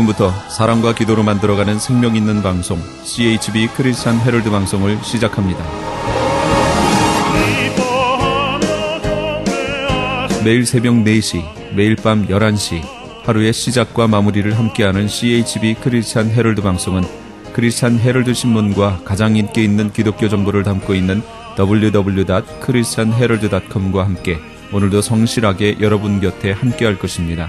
지금부터 사랑과 기도로 만들어가는 생명 있는 방송 CHB 크리스찬 헤럴드 방송을 시작합니다. 매일 새벽 4시, 매일 밤 11시 하루의 시작과 마무리를 함께하는 CHB 크리스찬 헤럴드 방송은 크리스찬 헤럴드 신문과 가장 인기 있는 기독교 정보를 담고 있는 www.christianherald.com과 함께 오늘도 성실하게 여러분 곁에 함께할 것입니다.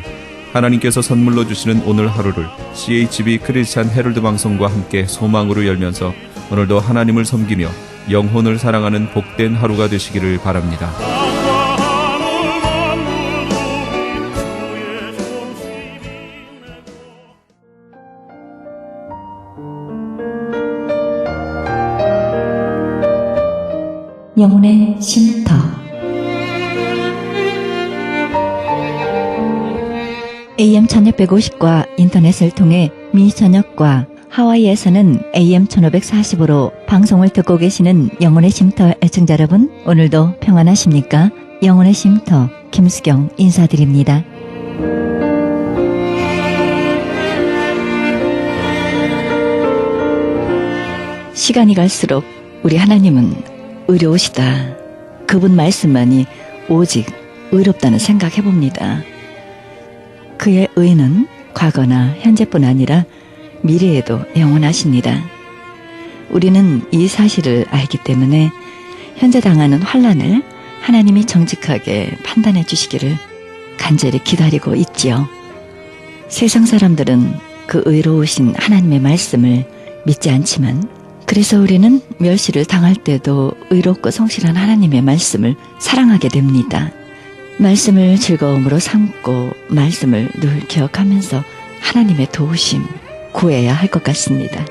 하나님께서 선물로 주시는 오늘 하루를 CHB 크리스찬 헤럴드 방송과 함께 소망으로 열면서 오늘도 하나님을 섬기며 영혼을 사랑하는 복된 하루가 되시기를 바랍니다. 영혼의 쉼터 AM 1650과 인터넷을 통해 미 전역과 하와이에서는 AM 1540으로 방송을 듣고 계시는 영혼의 쉼터 애청자 여러분, 오늘도 평안하십니까? 영혼의 쉼터 김수경 인사드립니다. 시간이 갈수록 우리 하나님은 의로우시다. 그분 말씀만이 오직 의롭다는 생각해봅니다. 그의 의는 과거나 현재뿐 아니라 미래에도 영원하십니다. 우리는 이 사실을 알기 때문에 현재 당하는 환난을 하나님이 정직하게 판단해 주시기를 간절히 기다리고 있지요. 세상 사람들은 그 의로우신 하나님의 말씀을 믿지 않지만 그래서 우리는 멸시를 당할 때도 의롭고 성실한 하나님의 말씀을 사랑하게 됩니다. 말씀을 즐거움으로 삼고 말씀을 늘 기억하면서 하나님의 도우심 구해야 할 것 같습니다.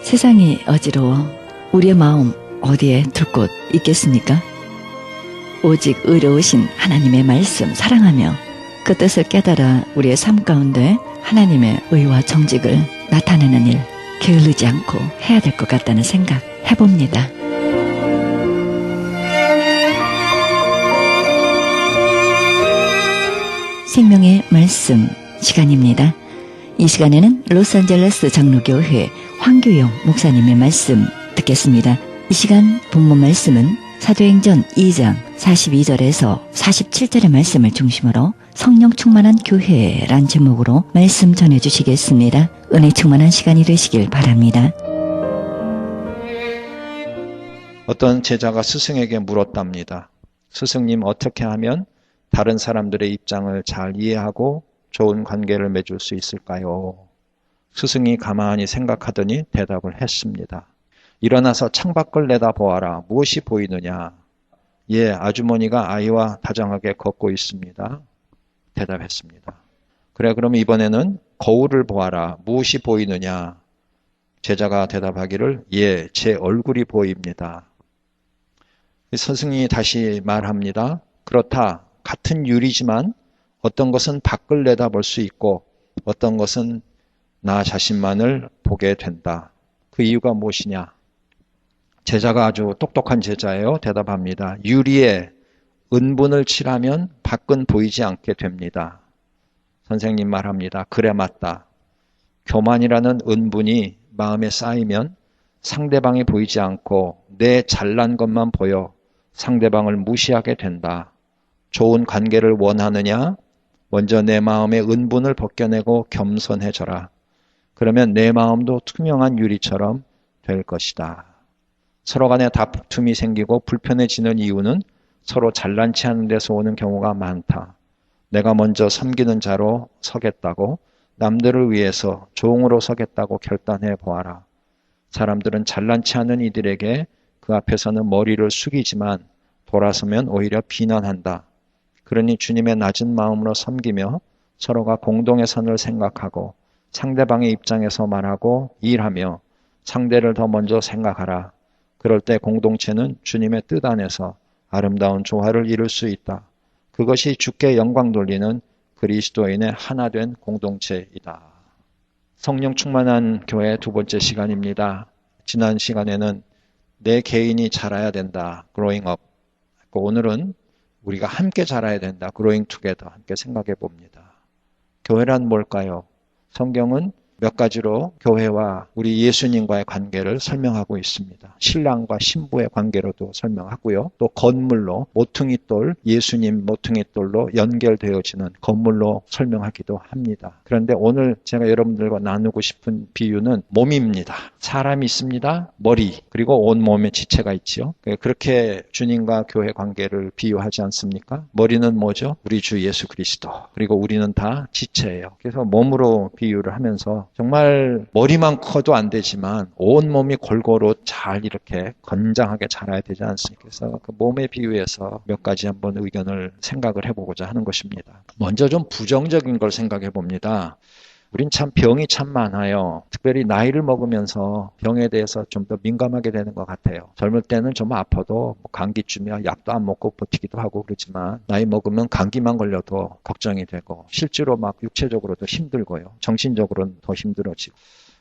세상이 어지러워 우리의 마음 어디에 둘 곳 있겠습니까? 오직 의로우신 하나님의 말씀 사랑하며 그 뜻을 깨달아 우리의 삶 가운데 하나님의 의와 정직을 나타내는 일 게을르지 않고 해야 될 것 같다는 생각 해봅니다. 생명의 말씀 시간입니다. 이 시간에는 로스앤젤레스 장로교회 황규용 목사님의 말씀 듣겠습니다. 이 시간 본문 말씀은 사도행전 2장 42절에서 47절의 말씀을 중심으로 성령 충만한 교회란 제목으로 말씀 전해주시겠습니다. 은혜 충만한 시간이 되시길 바랍니다. 어떤 제자가 스승에게 물었답니다. 스승님, 어떻게 하면 다른 사람들의 입장을 잘 이해하고 좋은 관계를 맺을 수 있을까요? 스승이 가만히 생각하더니 대답을 했습니다. 일어나서 창밖을 내다보아라. 무엇이 보이느냐? 예, 아주머니가 아이와 다정하게 걷고 있습니다. 대답했습니다. 그래, 그럼 이번에는 거울을 보아라. 무엇이 보이느냐? 제자가 대답하기를 예, 제 얼굴이 보입니다. 스승이 다시 말합니다. 그렇다. 같은 유리지만 어떤 것은 밖을 내다볼 수 있고 어떤 것은 나 자신만을 보게 된다. 그 이유가 무엇이냐? 제자가 아주 똑똑한 제자예요. 대답합니다. 유리에 은분을 칠하면 밖은 보이지 않게 됩니다. 선생님 말합니다. 그래, 맞다. 교만이라는 은분이 마음에 쌓이면 상대방이 보이지 않고 내 잘난 것만 보여 상대방을 무시하게 된다. 좋은 관계를 원하느냐? 먼저 내 마음의 은분을 벗겨내고 겸손해져라. 그러면 내 마음도 투명한 유리처럼 될 것이다. 서로 간에 다툼이 생기고 불편해지는 이유는 서로 잘난 체 하는 데서 오는 경우가 많다. 내가 먼저 섬기는 자로 서겠다고, 남들을 위해서 종으로 서겠다고 결단해 보아라. 사람들은 잘난 체 하는 이들에게 그 앞에서는 머리를 숙이지만 돌아서면 오히려 비난한다. 그러니 주님의 낮은 마음으로 섬기며 서로가 공동의 선을 생각하고 상대방의 입장에서 말하고 일하며 상대를 더 먼저 생각하라. 그럴 때 공동체는 주님의 뜻 안에서 아름다운 조화를 이룰 수 있다. 그것이 주께 영광 돌리는 그리스도인의 하나 된 공동체이다. 성령 충만한 교회 두 번째 시간입니다. 지난 시간에는 내 개인이 자라야 된다. growing up. 오늘은 우리가 함께 자라야 된다. growing together. 함께 생각해 봅니다. 교회란 뭘까요? 성경은 몇 가지로 교회와 우리 예수님과의 관계를 설명하고 있습니다. 신랑과 신부의 관계로도 설명하고요. 또 건물로 모퉁이돌, 예수님 모퉁이돌로 연결되어지는 건물로 설명하기도 합니다. 그런데 오늘 제가 여러분들과 나누고 싶은 비유는 몸입니다. 사람이 있습니다. 머리, 그리고 온 몸에 지체가 있지요. 그렇게 주님과 교회 관계를 비유하지 않습니까? 머리는 뭐죠? 우리 주 예수 그리스도. 그리고 우리는 다 지체예요. 그래서 몸으로 비유를 하면서 정말 머리만 커도 안 되지만 온 몸이 골고루 잘 이렇게 건장하게 자라야 되지 않습니까? 그래서 그 몸에 비유해서 몇 가지 한번 의견을 생각을 해보고자 하는 것입니다. 먼저 좀 부정적인 걸 생각해 봅니다. 우린 참 병이 참 많아요. 특별히 나이를 먹으면서 병에 대해서 좀 더 민감하게 되는 것 같아요. 젊을 때는 좀 아파도 감기쯤이야 약도 안 먹고 버티기도 하고 그러지만 나이 먹으면 감기만 걸려도 걱정이 되고 실제로 막 육체적으로도 힘들고요. 정신적으로는 더 힘들어지고.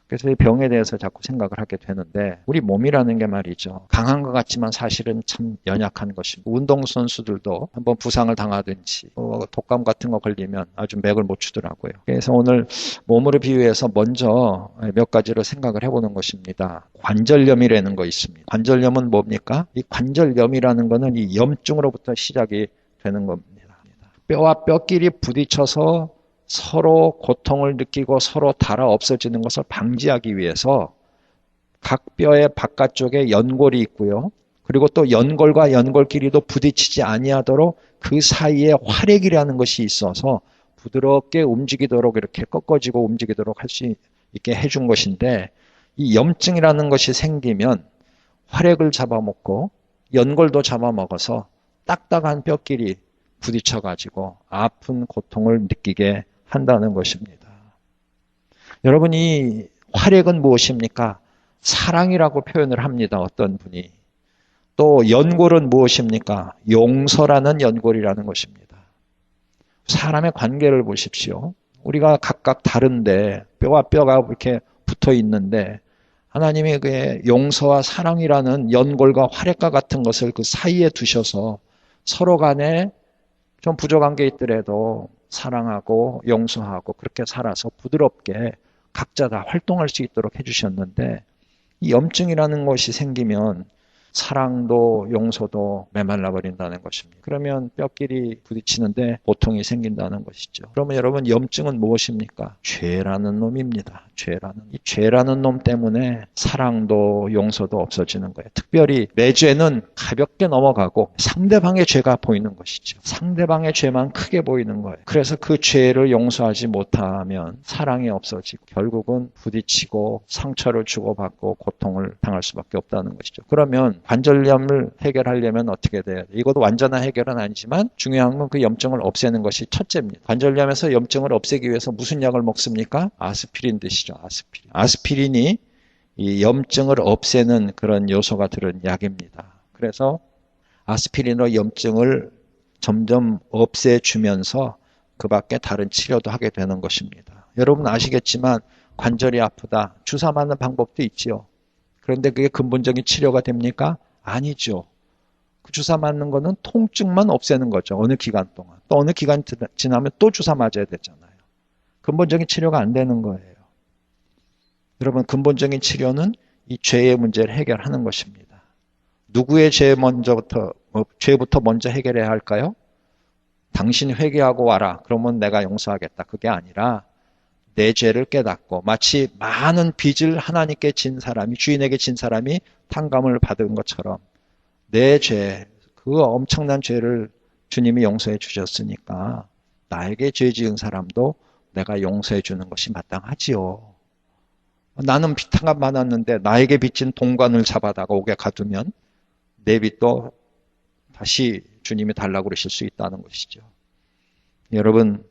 그래서 이 병에 대해서 자꾸 생각을 하게 되는데 우리 몸이라는 게 말이죠. 강한 것 같지만 사실은 참 연약한 것입니다. 운동선수들도 한번 부상을 당하든지 독감 같은 거 걸리면 아주 맥을 못 추더라고요. 그래서 오늘 몸으로 비유해서 먼저 몇 가지로 생각을 해보는 것입니다. 관절염이라는 거 있습니다. 관절염은 뭡니까? 이 관절염이라는 거는 이 염증으로부터 시작이 되는 겁니다. 뼈와 뼈끼리 부딪혀서 서로 고통을 느끼고 서로 닳아 없어지는 것을 방지하기 위해서 각 뼈의 바깥쪽에 연골이 있고요. 그리고 또 연골과 연골끼리도 부딪히지 아니하도록 그 사이에 활액이라는 것이 있어서 부드럽게 움직이도록 이렇게 꺾어지고 움직이도록 할 수 있게 해준 것인데 이 염증이라는 것이 생기면 활액을 잡아먹고 연골도 잡아먹어서 딱딱한 뼈끼리 부딪혀가지고 아픈 고통을 느끼게 한다는 것입니다. 여러분, 이 활액은 무엇입니까? 사랑이라고 표현을 합니다. 어떤 분이. 또 연골은 무엇입니까? 용서라는 연골이라는 것입니다. 사람의 관계를 보십시오. 우리가 각각 다른데 뼈와 뼈가 이렇게 붙어 있는데 하나님이 그 용서와 사랑이라는 연골과 활액과 같은 것을 그 사이에 두셔서 서로 간에 좀 부족한 게 있더라도 사랑하고 용서하고 그렇게 살아서 부드럽게 각자 다 활동할 수 있도록 해주셨는데 이 염증이라는 것이 생기면 사랑도 용서도 메말라 버린다는 것입니다. 그러면 뼈끼리 부딪히는데 고통이 생긴다는 것이죠. 그러면 여러분 염증은 무엇입니까? 죄라는 놈입니다. 이 죄라는 놈 때문에 사랑도 용서도 없어지는 거예요. 특별히 내 죄는 가볍게 넘어가고 상대방의 죄가 보이는 것이죠. 상대방의 죄만 크게 보이는 거예요. 그래서 그 죄를 용서하지 못하면 사랑이 없어지고 결국은 부딪히고 상처를 주고받고 고통을 당할 수밖에 없다는 것이죠. 그러면 관절염을 해결하려면 어떻게 돼야 돼요? 이것도 완전한 해결은 아니지만 중요한 건 그 염증을 없애는 것이 첫째입니다. 관절염에서 염증을 없애기 위해서 무슨 약을 먹습니까? 아스피린 드시죠. 아스피린이 이 염증을 없애는 그런 요소가 들은 약입니다. 그래서 아스피린으로 염증을 점점 없애주면서 그 밖에 다른 치료도 하게 되는 것입니다. 여러분 아시겠지만 관절이 아프다. 주사 맞는 방법도 있지요. 그런데 그게 근본적인 치료가 됩니까? 아니죠. 그 주사 맞는 거는 통증만 없애는 거죠. 어느 기간 동안. 또 어느 기간 지나면 또 주사 맞아야 되잖아요. 근본적인 치료가 안 되는 거예요. 여러분 근본적인 치료는 이 죄의 문제를 해결하는 것입니다. 누구의 죄부터 먼저 해결해야 할까요? 당신 회개하고 와라. 그러면 내가 용서하겠다. 그게 아니라 내 죄를 깨닫고 마치 많은 빚을 하나님께 진 사람이 주인에게 진 사람이 탕감을 받은 것처럼 내 죄, 그 엄청난 죄를 주님이 용서해 주셨으니까 나에게 죄 지은 사람도 내가 용서해 주는 것이 마땅하지요. 나는 빚탕감 받았는데 나에게 빚진 동관을 잡아다가 옥에 가두면 내 빚도 다시 주님이 달라고 그러실 수 있다는 것이죠. 여러분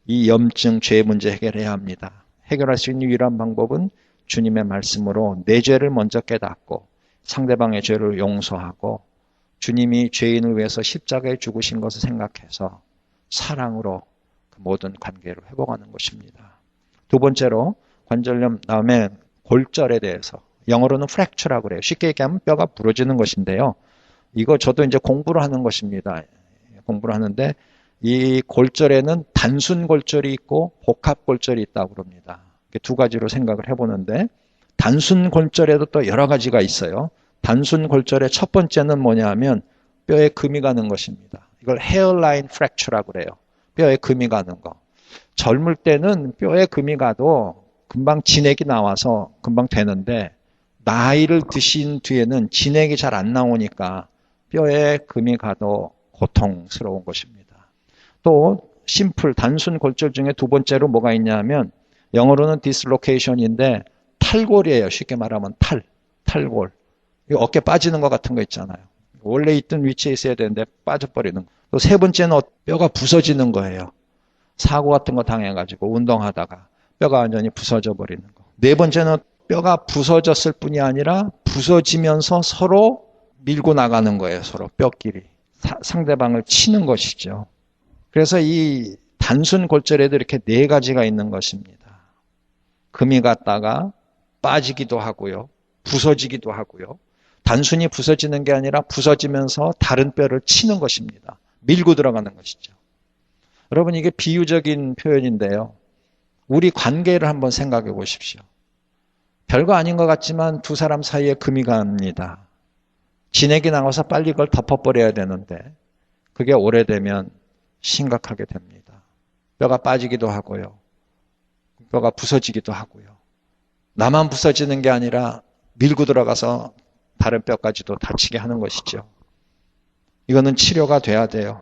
이 염증, 죄 문제 해결해야 합니다. 해결할 수 있는 유일한 방법은 주님의 말씀으로 내 죄를 먼저 깨닫고 상대방의 죄를 용서하고 주님이 죄인을 위해서 십자가에 죽으신 것을 생각해서 사랑으로 그 모든 관계를 회복하는 것입니다. 두 번째로 관절염 다음에 골절에 대해서 영어로는 fracture라고 그래요. 쉽게 얘기하면 뼈가 부러지는 것인데요. 이거 저도 이제 공부를 하는 것입니다. 공부를 하는데 이 골절에는 단순 골절이 있고 복합 골절이 있다고 그럽니다. 이렇게 두 가지로 생각을 해보는데 단순 골절에도 또 여러 가지가 있어요. 단순 골절의 첫 번째는 뭐냐면 뼈에 금이 가는 것입니다. 이걸 헤어라인 프랙처라고 그래요. 뼈에 금이 가는 거. 젊을 때는 뼈에 금이 가도 금방 진액이 나와서 금방 되는데 나이를 드신 뒤에는 진액이 잘 안 나오니까 뼈에 금이 가도 고통스러운 것입니다. 또 심플 단순 골절 중에 두 번째로 뭐가 있냐면 영어로는 dislocation인데 탈골이에요. 쉽게 말하면 탈골. 어깨 빠지는 것 같은 거 있잖아요. 원래 있던 위치에 있어야 되는데 빠져버리는 거. 또 세 번째는 뼈가 부서지는 거예요. 사고 같은 거 당해가지고 운동하다가 뼈가 완전히 부서져 버리는 거. 네 번째는 뼈가 부서졌을 뿐이 아니라 부서지면서 서로 밀고 나가는 거예요. 서로 뼈끼리. 상대방을 치는 것이죠. 그래서 이 단순 골절에도 이렇게 네 가지가 있는 것입니다. 금이 갔다가 빠지기도 하고요. 부서지기도 하고요. 단순히 부서지는 게 아니라 부서지면서 다른 뼈를 치는 것입니다. 밀고 들어가는 것이죠. 여러분 이게 비유적인 표현인데요. 우리 관계를 한번 생각해 보십시오. 별거 아닌 것 같지만 두 사람 사이에 금이 갑니다. 진액이 나와서 빨리 그걸 덮어버려야 되는데 그게 오래되면 심각하게 됩니다. 뼈가 빠지기도 하고요. 뼈가 부서지기도 하고요. 나만 부서지는 게 아니라 밀고 들어가서 다른 뼈까지도 다치게 하는 것이죠. 이거는 치료가 돼야 돼요.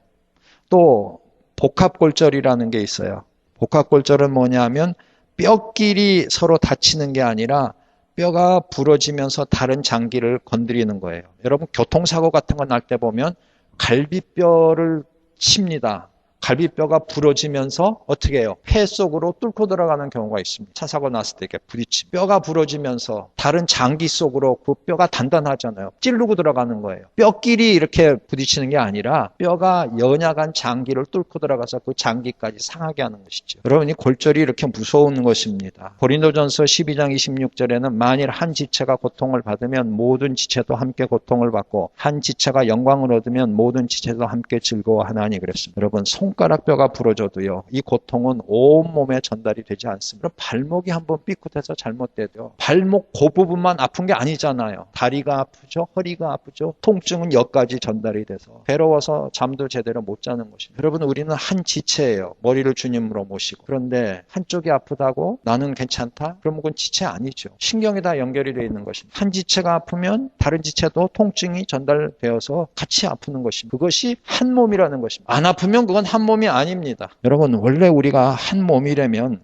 또 복합골절이라는 게 있어요. 복합골절은 뭐냐면 뼈끼리 서로 다치는 게 아니라 뼈가 부러지면서 다른 장기를 건드리는 거예요. 여러분 교통사고 같은 거 날 때 보면 갈비뼈를 칩니다. 갈비뼈가 부러지면서 어떻게 해요? 폐 속으로 뚫고 들어가는 경우가 있습니다. 차 사고 났을 때 이렇게 부딪히면 뼈가 부러지면서 다른 장기 속으로 그 뼈가 단단하잖아요. 찌르고 들어가는 거예요. 뼈끼리 이렇게 부딪히는 게 아니라 뼈가 연약한 장기를 뚫고 들어가서 그 장기까지 상하게 하는 것이죠. 여러분 이 골절이 이렇게 무서운 것입니다. 고린도전서 12장 26절에는 만일 한 지체가 고통을 받으면 모든 지체도 함께 고통을 받고 한 지체가 영광을 얻으면 모든 지체도 함께 즐거워하나니 그랬습니다. 여러분 손가락 뼈가 부러져도요. 이 고통은 온몸에 전달이 되지 않습니다. 발목이 한번 삐끗해서 잘못돼도 발목 그 부분만 아픈 게 아니잖아요. 다리가 아프죠. 허리가 아프죠. 통증은 여기까지 전달이 돼서 괴로워서 잠도 제대로 못 자는 것입니다. 여러분 우리는 한 지체예요. 머리를 주님으로 모시고. 그런데 한쪽이 아프다고 나는 괜찮다? 그러면 그건 지체 아니죠. 신경이 다 연결이 되어 있는 것입니다. 한 지체가 아프면 다른 지체도 통증이 전달되어서 같이 아프는 것입니다. 그것이 한 몸이라는 것입니다. 안 아프면 그건 한 몸이 아닙니다. 여러분 원래 우리가 한 몸이라면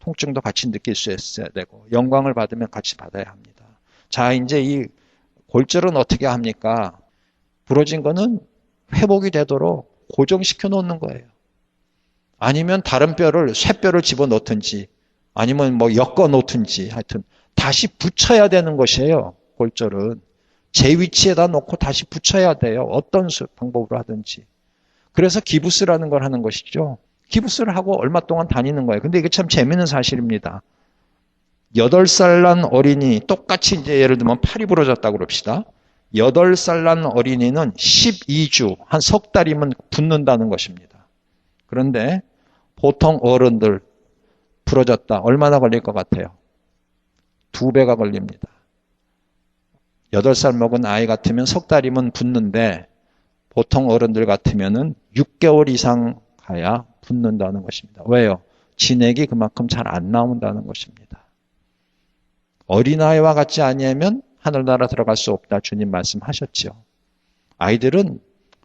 통증도 같이 느낄 수 있어야 되고 영광을 받으면 같이 받아야 합니다. 자 이제 이 골절은 어떻게 합니까? 부러진 거는 회복이 되도록 고정시켜 놓는 거예요. 아니면 다른 뼈를 쇠뼈를 집어넣든지 아니면 뭐 엮어 놓든지 하여튼 다시 붙여야 되는 것이에요. 골절은 제 위치에다 놓고 다시 붙여야 돼요. 어떤 방법으로 하든지. 그래서 기부스라는 걸 하는 것이죠. 기부스를 하고 얼마 동안 다니는 거예요. 근데 이게 참 재밌는 사실입니다. 8살 난 어린이, 똑같이 이제 예를 들면 팔이 부러졌다고 그럽시다. 8살 난 어린이는 12주, 한 석 달이면 붓는다는 것입니다. 그런데 보통 어른들 부러졌다. 얼마나 걸릴 것 같아요? 2배가 걸립니다. 8살 먹은 아이 같으면 석 달이면 붓는데 보통 어른들 같으면은 6개월 이상 가야 붓는다는 것입니다. 왜요? 진액이 그만큼 잘 안 나온다는 것입니다. 어린아이와 같지 아니하면 하늘나라 들어갈 수 없다. 주님 말씀하셨죠. 아이들은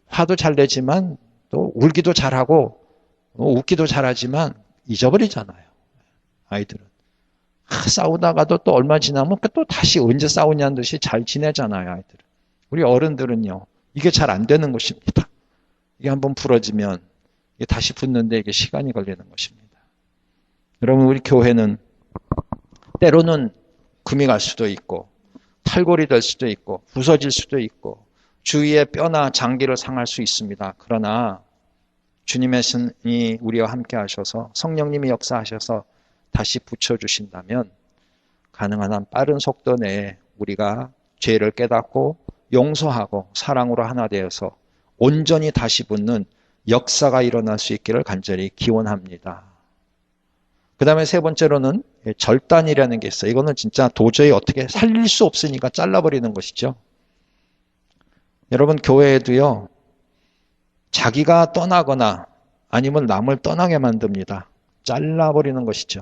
화도 잘 내지만 또 울기도 잘하고 웃기도 잘하지만 잊어버리잖아요. 아이들은. 싸우다가도 또 얼마 지나면 또 다시 언제 싸우냐는 듯이 잘 지내잖아요. 아이들은. 우리 어른들은요. 이게 잘 안 되는 것입니다. 이게 한번 부러지면 이게 다시 붙는데 이게 시간이 걸리는 것입니다. 여러분 우리 교회는 때로는 금이 갈 수도 있고 탈골이 될 수도 있고 부서질 수도 있고 주위의 뼈나 장기를 상할 수 있습니다. 그러나 주님의 신이 우리와 함께 하셔서 성령님이 역사하셔서 다시 붙여주신다면 가능한 한 빠른 속도 내에 우리가 죄를 깨닫고 용서하고 사랑으로 하나 되어서 온전히 다시 붙는 역사가 일어날 수 있기를 간절히 기원합니다. 그 다음에 세 번째로는 절단이라는 게 있어요. 이거는 진짜 도저히 어떻게 살릴 수 없으니까 잘라버리는 것이죠. 여러분, 교회에도요, 자기가 떠나거나 아니면 남을 떠나게 만듭니다. 잘라버리는 것이죠.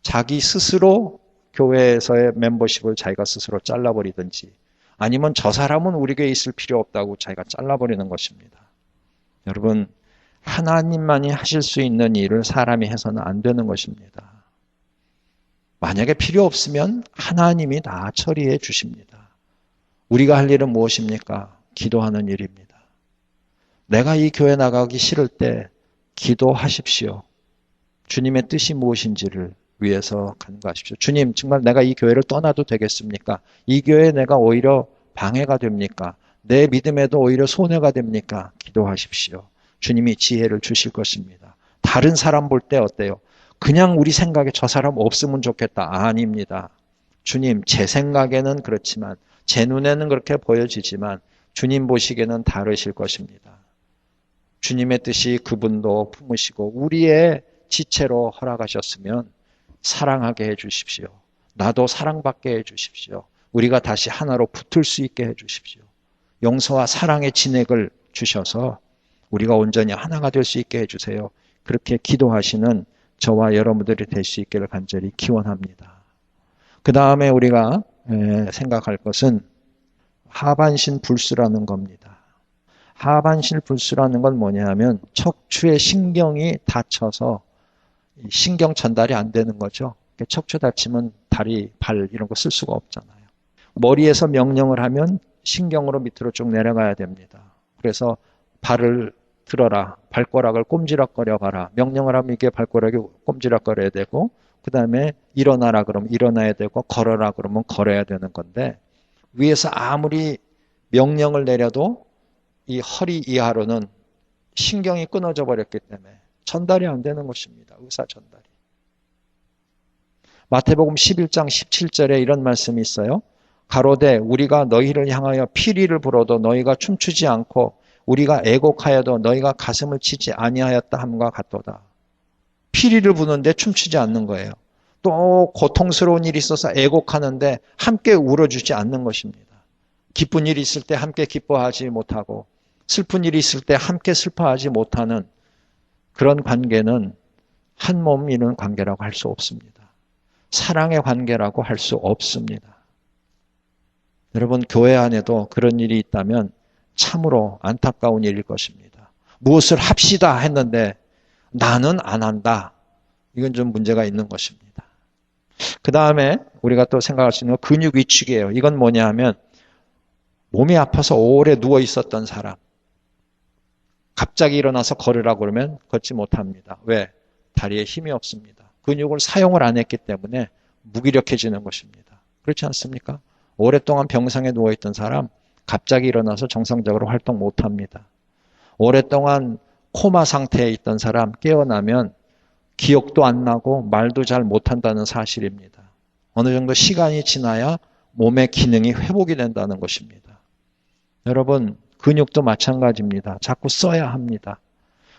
자기 스스로 교회에서의 멤버십을 자기가 스스로 잘라버리든지 아니면 저 사람은 우리 교회에 있을 필요 없다고 자기가 잘라버리는 것입니다. 여러분, 하나님만이 하실 수 있는 일을 사람이 해서는 안 되는 것입니다. 만약에 필요 없으면 하나님이 다 처리해 주십니다. 우리가 할 일은 무엇입니까? 기도하는 일입니다. 내가 이 교회 나가기 싫을 때 기도하십시오. 주님의 뜻이 무엇인지를 위해서 간구하십시오. 주님, 정말 내가 이 교회를 떠나도 되겠습니까? 이 교회에 내가 오히려 방해가 됩니까? 내 믿음에도 오히려 손해가 됩니까? 기도하십시오. 주님이 지혜를 주실 것입니다. 다른 사람 볼 때 어때요? 그냥 우리 생각에 저 사람 없으면 좋겠다. 아닙니다. 주님, 제 생각에는 그렇지만 제 눈에는 그렇게 보여지지만 주님 보시기에는 다르실 것입니다. 주님의 뜻이 그분도 품으시고 우리의 지체로 허락하셨으면 사랑하게 해주십시오. 나도 사랑받게 해주십시오. 우리가 다시 하나로 붙을 수 있게 해주십시오. 용서와 사랑의 진액을 주셔서 우리가 온전히 하나가 될 수 있게 해주세요. 그렇게 기도하시는 저와 여러분들이 될 수 있기를 간절히 기원합니다. 그 다음에 우리가 생각할 것은 하반신 불수라는 겁니다. 하반신 불수라는 건 뭐냐 하면 척추의 신경이 다쳐서 신경 전달이 안 되는 거죠. 척추 다치면 다리, 발 이런 거 쓸 수가 없잖아요. 머리에서 명령을 하면 신경으로 밑으로 쭉 내려가야 됩니다. 그래서 발을 들어라, 발가락을 꼼지락거려 봐라. 명령을 하면 이게 발가락이 꼼지락거려야 되고 그 다음에 일어나라 그러면 일어나야 되고 걸어라 그러면 걸어야 되는 건데 위에서 아무리 명령을 내려도 이 허리 이하로는 신경이 끊어져 버렸기 때문에 전달이 안 되는 것입니다. 의사 전달이. 마태복음 11장 17절에 이런 말씀이 있어요. 가로되 우리가 너희를 향하여 피리를 불어도 너희가 춤추지 않고 우리가 애곡하여도 너희가 가슴을 치지 아니하였다 함과 같도다. 피리를 부는데 춤추지 않는 거예요. 또 고통스러운 일이 있어서 애곡하는데 함께 울어주지 않는 것입니다. 기쁜 일이 있을 때 함께 기뻐하지 못하고 슬픈 일이 있을 때 함께 슬퍼하지 못하는 그런 관계는 한 몸 이루는 관계라고 할 수 없습니다. 사랑의 관계라고 할 수 없습니다. 여러분, 교회 안에도 그런 일이 있다면 참으로 안타까운 일일 것입니다. 무엇을 합시다 했는데 나는 안 한다. 이건 좀 문제가 있는 것입니다. 그 다음에 우리가 또 생각할 수 있는 건 근육 위축이에요. 이건 뭐냐 하면 몸이 아파서 오래 누워 있었던 사람. 갑자기 일어나서 걸으라고 그러면 걷지 못합니다. 왜? 다리에 힘이 없습니다. 근육을 사용을 안 했기 때문에 무기력해지는 것입니다. 그렇지 않습니까? 오랫동안 병상에 누워있던 사람 갑자기 일어나서 정상적으로 활동 못합니다. 오랫동안 코마 상태에 있던 사람 깨어나면 기억도 안 나고 말도 잘 못한다는 사실입니다. 어느 정도 시간이 지나야 몸의 기능이 회복이 된다는 것입니다. 여러분, 근육도 마찬가지입니다. 자꾸 써야 합니다.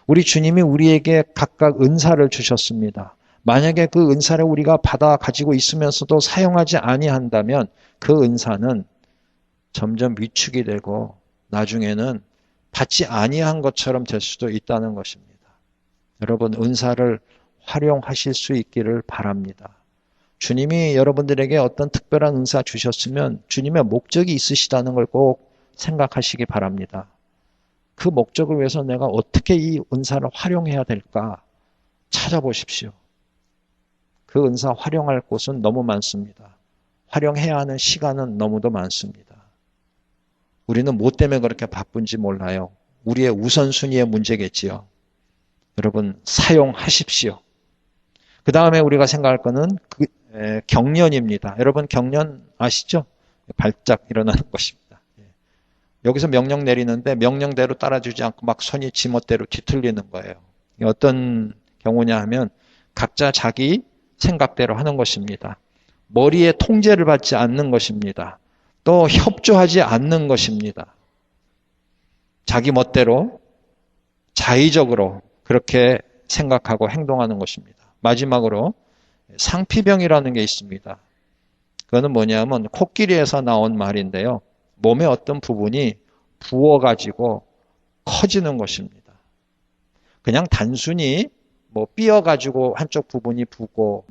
우리 주님이 우리에게 각각 은사를 주셨습니다. 만약에 그 은사를 우리가 받아 가지고 있으면서도 사용하지 아니한다면 그 은사는 점점 위축이 되고 나중에는 받지 아니한 것처럼 될 수도 있다는 것입니다. 여러분, 은사를 활용하실 수 있기를 바랍니다. 주님이 여러분들에게 어떤 특별한 은사 주셨으면 주님의 목적이 있으시다는 걸 꼭 생각하시기 바랍니다. 그 목적을 위해서 내가 어떻게 이 은사를 활용해야 될까 찾아보십시오. 그 은사 활용할 곳은 너무 많습니다. 활용해야 하는 시간은 너무도 많습니다. 우리는 뭐 때문에 그렇게 바쁜지 몰라요. 우리의 우선순위의 문제겠지요. 여러분, 사용하십시오. 그 다음에 우리가 생각할 거는 경련입니다. 여러분, 경련 아시죠? 발작 일어나는 것입니다. 여기서 명령 내리는데 명령대로 따라주지 않고 막 손이 지멋대로 뒤틀리는 거예요. 어떤 경우냐 하면 각자 자기 생각대로 하는 것입니다. 머리에 통제를 받지 않는 것입니다. 또 협조하지 않는 것입니다. 자기 멋대로 자의적으로 그렇게 생각하고 행동하는 것입니다. 마지막으로 상피병이라는 게 있습니다. 그거는 뭐냐면 코끼리에서 나온 말인데요. 몸의 어떤 부분이 부어가지고 커지는 것입니다. 그냥 단순히 뭐 삐어가지고 한쪽 부분이 붓고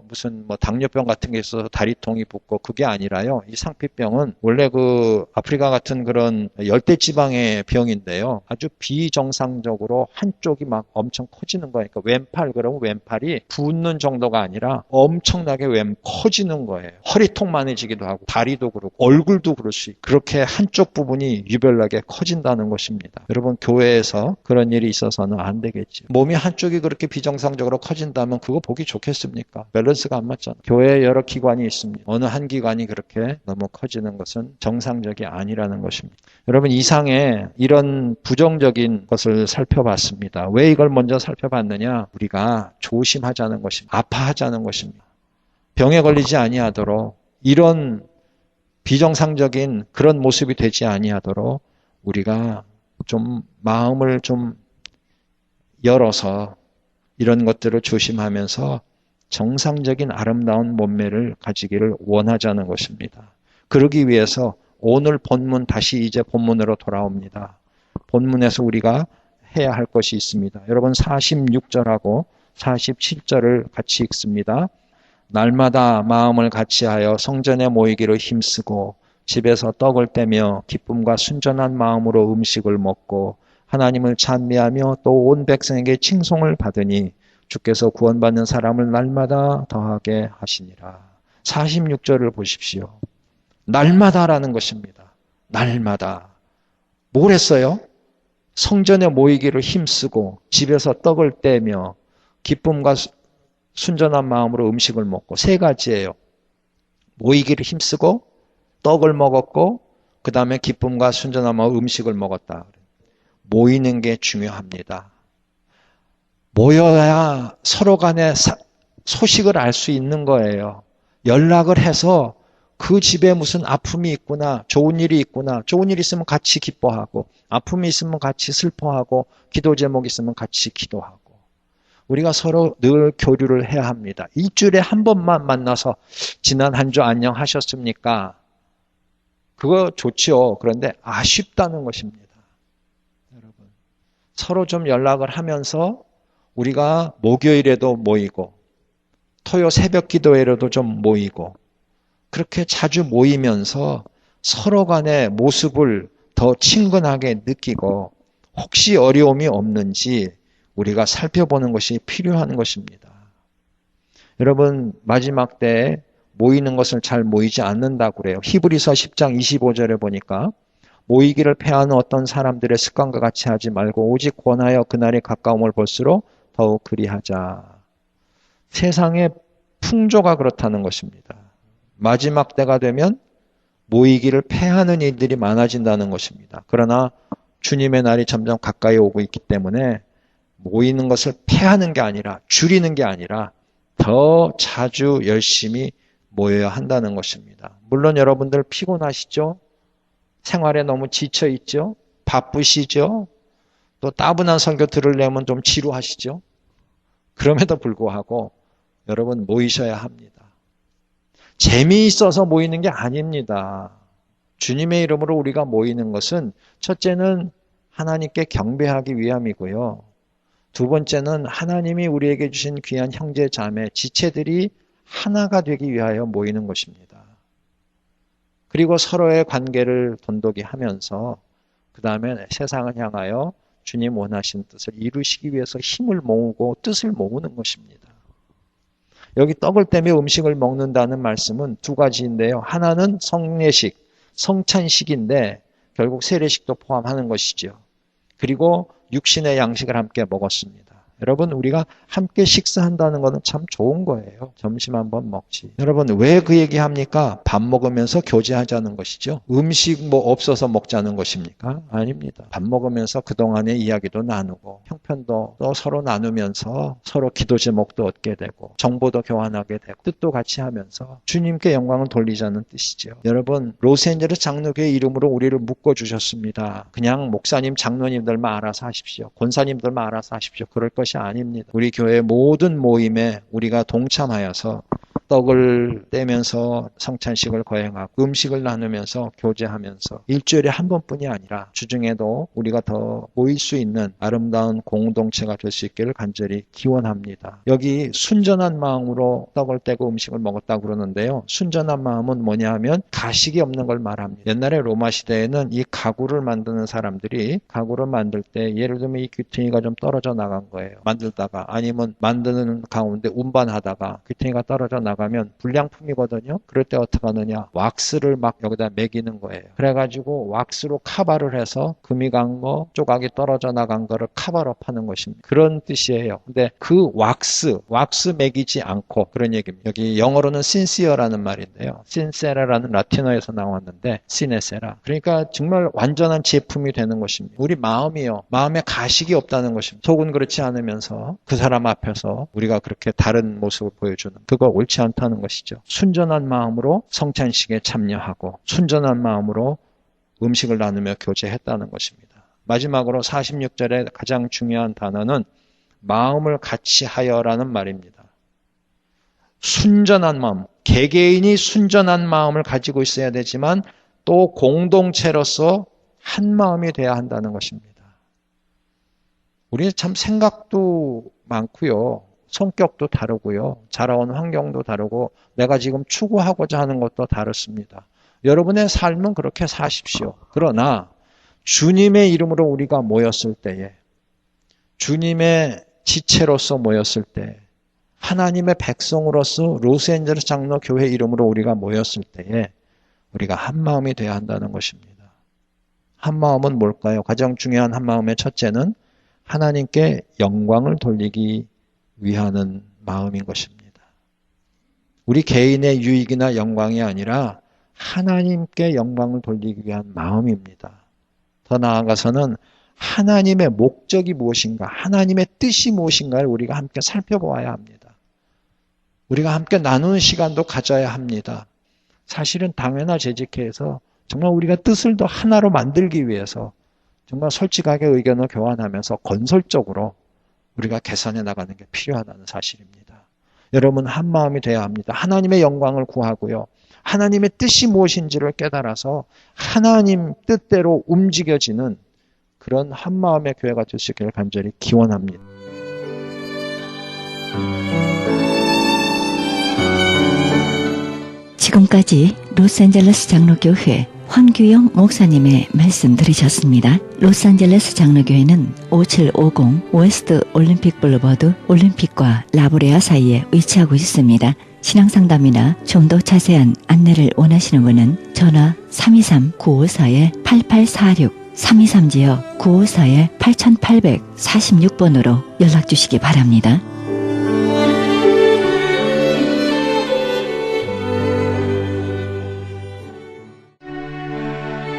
무슨 당뇨병 같은 게 있어서 다리통이 붓고 그게 아니라요. 이 상피병은 원래 그 아프리카 같은 그런 열대지방의 병인데요. 아주 비정상적으로 한쪽이 막 엄청 커지는 거니까 왼팔 그러면 왼팔이 붓는 정도가 아니라 엄청나게 커지는 거예요. 허리통만해지기도 하고 다리도 그렇고 얼굴도 그럴 수 있고 그렇게 한쪽 부분이 유별나게 커진다는 것입니다. 여러분 교회에서 그런 일이 있어서는 안 되겠죠. 몸이 한쪽이 그렇게 비정상적으로 커진다면 그거 보기 좋겠습니까? 밸런스가 안 맞잖아요. 교회에 여러 기관이 있습니다. 어느 한 기관이 그렇게 너무 커지는 것은 정상적이 아니라는 것입니다. 여러분 이상에 이런 부정적인 것을 살펴봤습니다. 왜 이걸 먼저 살펴봤느냐? 우리가 조심하자는 것입니다. 아파하자는 것입니다. 병에 걸리지 아니하도록 이런 비정상적인 그런 모습이 되지 아니하도록 우리가 좀 마음을 좀 열어서 이런 것들을 조심하면서 정상적인 아름다운 몸매를 가지기를 원하자는 것입니다. 그러기 위해서 오늘 본문 다시 이제 본문으로 돌아옵니다. 본문에서 우리가 해야 할 것이 있습니다. 여러분 46절하고 47절을 같이 읽습니다. 날마다 마음을 같이하여 성전에 모이기로 힘쓰고 집에서 떡을 떼며 기쁨과 순전한 마음으로 음식을 먹고 하나님을 찬미하며 또 온 백성에게 칭송을 받으니 주께서 구원받는 사람을 날마다 더하게 하시니라. 46절을 보십시오. 날마다라는 것입니다. 날마다. 뭘 했어요? 성전에 모이기를 힘쓰고 집에서 떡을 떼며 기쁨과 순전한 마음으로 음식을 먹고 세 가지예요. 모이기를 힘쓰고 떡을 먹었고 그 다음에 기쁨과 순전한 마음으로 음식을 먹었다. 모이는 게 중요합니다. 모여야 서로 간에 소식을 알 수 있는 거예요. 연락을 해서 그 집에 무슨 아픔이 있구나, 좋은 일이 있구나, 좋은 일 있으면 같이 기뻐하고, 아픔이 있으면 같이 슬퍼하고, 기도 제목 있으면 같이 기도하고. 우리가 서로 늘 교류를 해야 합니다. 일주일에 한 번만 만나서 지난 한 주 안녕하셨습니까? 그거 좋죠. 그런데 아쉽다는 것입니다. 여러분, 서로 좀 연락을 하면서 우리가 목요일에도 모이고 토요 새벽 기도회로도 좀 모이고 그렇게 자주 모이면서 서로 간의 모습을 더 친근하게 느끼고 혹시 어려움이 없는지 우리가 살펴보는 것이 필요한 것입니다. 여러분 마지막 때에 모이는 것을 잘 모이지 않는다고 그래요. 히브리서 10장 25절에 보니까 모이기를 패하는 어떤 사람들의 습관과 같이 하지 말고 오직 권하여 그날이 가까움을 볼수록 더욱 그리하자. 세상의 풍조가 그렇다는 것입니다. 마지막 때가 되면 모이기를 패하는 일들이 많아진다는 것입니다. 그러나 주님의 날이 점점 가까이 오고 있기 때문에 모이는 것을 패하는 게 아니라 줄이는 게 아니라 더 자주 열심히 모여야 한다는 것입니다. 물론 여러분들 피곤하시죠? 생활에 너무 지쳐 있죠? 바쁘시죠? 또 따분한 설교 들으려면 좀 지루하시죠? 그럼에도 불구하고 여러분 모이셔야 합니다. 재미있어서 모이는 게 아닙니다. 주님의 이름으로 우리가 모이는 것은 첫째는 하나님께 경배하기 위함이고요. 두 번째는 하나님이 우리에게 주신 귀한 형제 자매 지체들이 하나가 되기 위하여 모이는 것입니다. 그리고 서로의 관계를 돈독히 하면서 그 다음에 세상을 향하여 주님 원하신 뜻을 이루시기 위해서 힘을 모으고 뜻을 모으는 것입니다. 여기 떡을 떼며 음식을 먹는다는 말씀은 두 가지인데요. 하나는 성례식, 성찬식인데 결국 세례식도 포함하는 것이죠. 그리고 육신의 양식을 함께 먹었습니다. 여러분 우리가 함께 식사한다는 것은 참 좋은 거예요. 점심 한번 먹지. 여러분 왜 그 얘기합니까? 밥 먹으면서 교제하자는 것이죠. 음식 뭐 없어서 먹자는 것입니까? 아닙니다. 밥 먹으면서 그동안의 이야기도 나누고 형편도 또 서로 나누면서 서로 기도 제목도 얻게 되고 정보도 교환하게 되고 뜻도 같이 하면서 주님께 영광을 돌리자는 뜻이죠. 여러분 로스앤젤레스 장로교회 이름으로 우리를 묶어주셨습니다. 그냥 목사님 장로님들만 알아서 하십시오. 권사님들만 알아서 하십시오. 그럴 것이 것이 아닙니다. 우리 교회 모든 모임에 우리가 동참하여서 떡을 떼면서 성찬식을 거행하고 음식을 나누면서 교제하면서 일주일에 한 번뿐이 아니라 주중에도 우리가 더 모일 수 있는 아름다운 공동체가 될 수 있기를 간절히 기원합니다. 여기 순전한 마음으로 떡을 떼고 음식을 먹었다고 그러는데요. 순전한 마음은 뭐냐 하면 가식이 없는 걸 말합니다. 옛날에 로마 시대에는 이 가구를 만드는 사람들이 가구를 만들 때 예를 들면 이 귀퉁이가 좀 떨어져 나간 거예요. 만들다가 아니면 만드는 가운데 운반하다가 귀퉁이가 떨어져 나가면 불량품이거든요. 그럴 때 어떻게 하느냐, 왁스를 막 여기다 매기는 거예요. 그래가지고 왁스로 카바를 해서 금이 간 거, 조각이 떨어져 나간 거를 카바로 파는 것입니다. 그런 뜻이에요. 근데 그 왁스 매기지 않고, 그런 얘기입니다. 여기 영어로는 sincera라는 말인데요. sincera라는 라틴어에서 나왔는데 sincera, 그러니까 정말 완전한 제품이 되는 것입니다. 우리 마음이요, 마음에 가식이 없다는 것입니다. 속은 그렇지 않으면서 그 사람 앞에서 우리가 그렇게 다른 모습을 보여주는, 그거 옳지 않다는 것이죠. 순전한 마음으로 성찬식에 참여하고 순전한 마음으로 음식을 나누며 교제했다는 것입니다. 마지막으로 46절의 가장 중요한 단어는 마음을 같이 하여라는 말입니다. 순전한 마음, 개개인이 순전한 마음을 가지고 있어야 되지만 또 공동체로서 한 마음이 돼야 한다는 것입니다. 우리 참 생각도 많고요. 성격도 다르고요. 자라온 환경도 다르고 내가 지금 추구하고자 하는 것도 다릅니다. 여러분의 삶은 그렇게 사십시오. 그러나 주님의 이름으로 우리가 모였을 때에, 주님의 지체로서 모였을 때, 하나님의 백성으로서 로스앤젤레스 장로교회 이름으로 우리가 모였을 때에 우리가 한 마음이 돼야 한다는 것입니다. 한 마음은 뭘까요? 가장 중요한 한 마음의 첫째는 하나님께 영광을 돌리기 위하는 마음인 것입니다. 우리 개인의 유익이나 영광이 아니라 하나님께 영광을 돌리기 위한 마음입니다. 더 나아가서는 하나님의 목적이 무엇인가, 하나님의 뜻이 무엇인가를 우리가 함께 살펴보아야 합니다. 우리가 함께 나누는 시간도 가져야 합니다. 사실은 당회나 재직회에서 정말 우리가 뜻을 더 하나로 만들기 위해서 정말 솔직하게 의견을 교환하면서 건설적으로 우리가 개선해 나가는 게 필요하다는 사실입니다. 여러분, 한 마음이 되어야 합니다. 하나님의 영광을 구하고요. 하나님의 뜻이 무엇인지를 깨달아서 하나님 뜻대로 움직여지는 그런 한 마음의 교회가 될 수 있기를 간절히 기원합니다. 지금까지 로스앤젤레스 장로교회 황규영 목사님의 말씀 들으셨습니다. 로스앤젤레스 장로교회는 5750 웨스트 올림픽 블루버드 올림픽과 라보레아 사이에 위치하고 있습니다. 신앙상담이나 좀 더 자세한 안내를 원하시는 분은 전화 323-954-8846 323지역 954-8846번으로 연락주시기 바랍니다.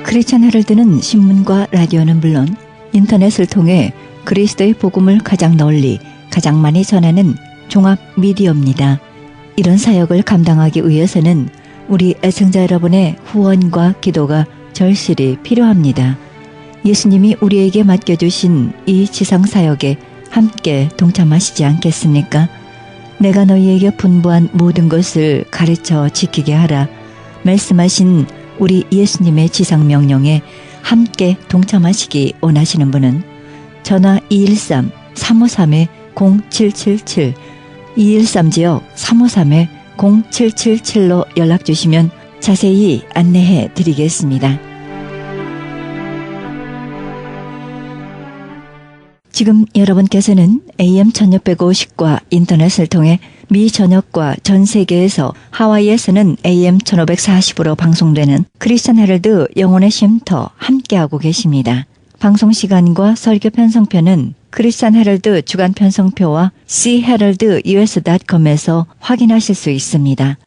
크리스천 헤럴드는 신문과 라디오는 물론 인터넷을 통해 그리스도의 복음을 가장 널리, 가장 많이 전하는 종합 미디어입니다. 이런 사역을 감당하기 위해서는 우리 애청자 여러분의 후원과 기도가 절실히 필요합니다. 예수님이 우리에게 맡겨주신 이 지상사역에 함께 동참하시지 않겠습니까? 내가 너희에게 분부한 모든 것을 가르쳐 지키게 하라 말씀하신 우리 예수님의 지상명령에 함께 동참하시기 원하시는 분은 전화 213-353-0777 213지역 353-0777로 연락주시면 자세히 안내해 드리겠습니다. 지금 여러분께서는 AM 1650과 인터넷을 통해 미 전역과 전 세계에서 하와이에서는 AM 1540으로 방송되는 크리스천 헤럴드 영혼의 쉼터 함께하고 계십니다. 방송 시간과 설교 편성표는 크리스천 헤럴드 주간 편성표와 cheheraldus.com에서 확인하실 수 있습니다.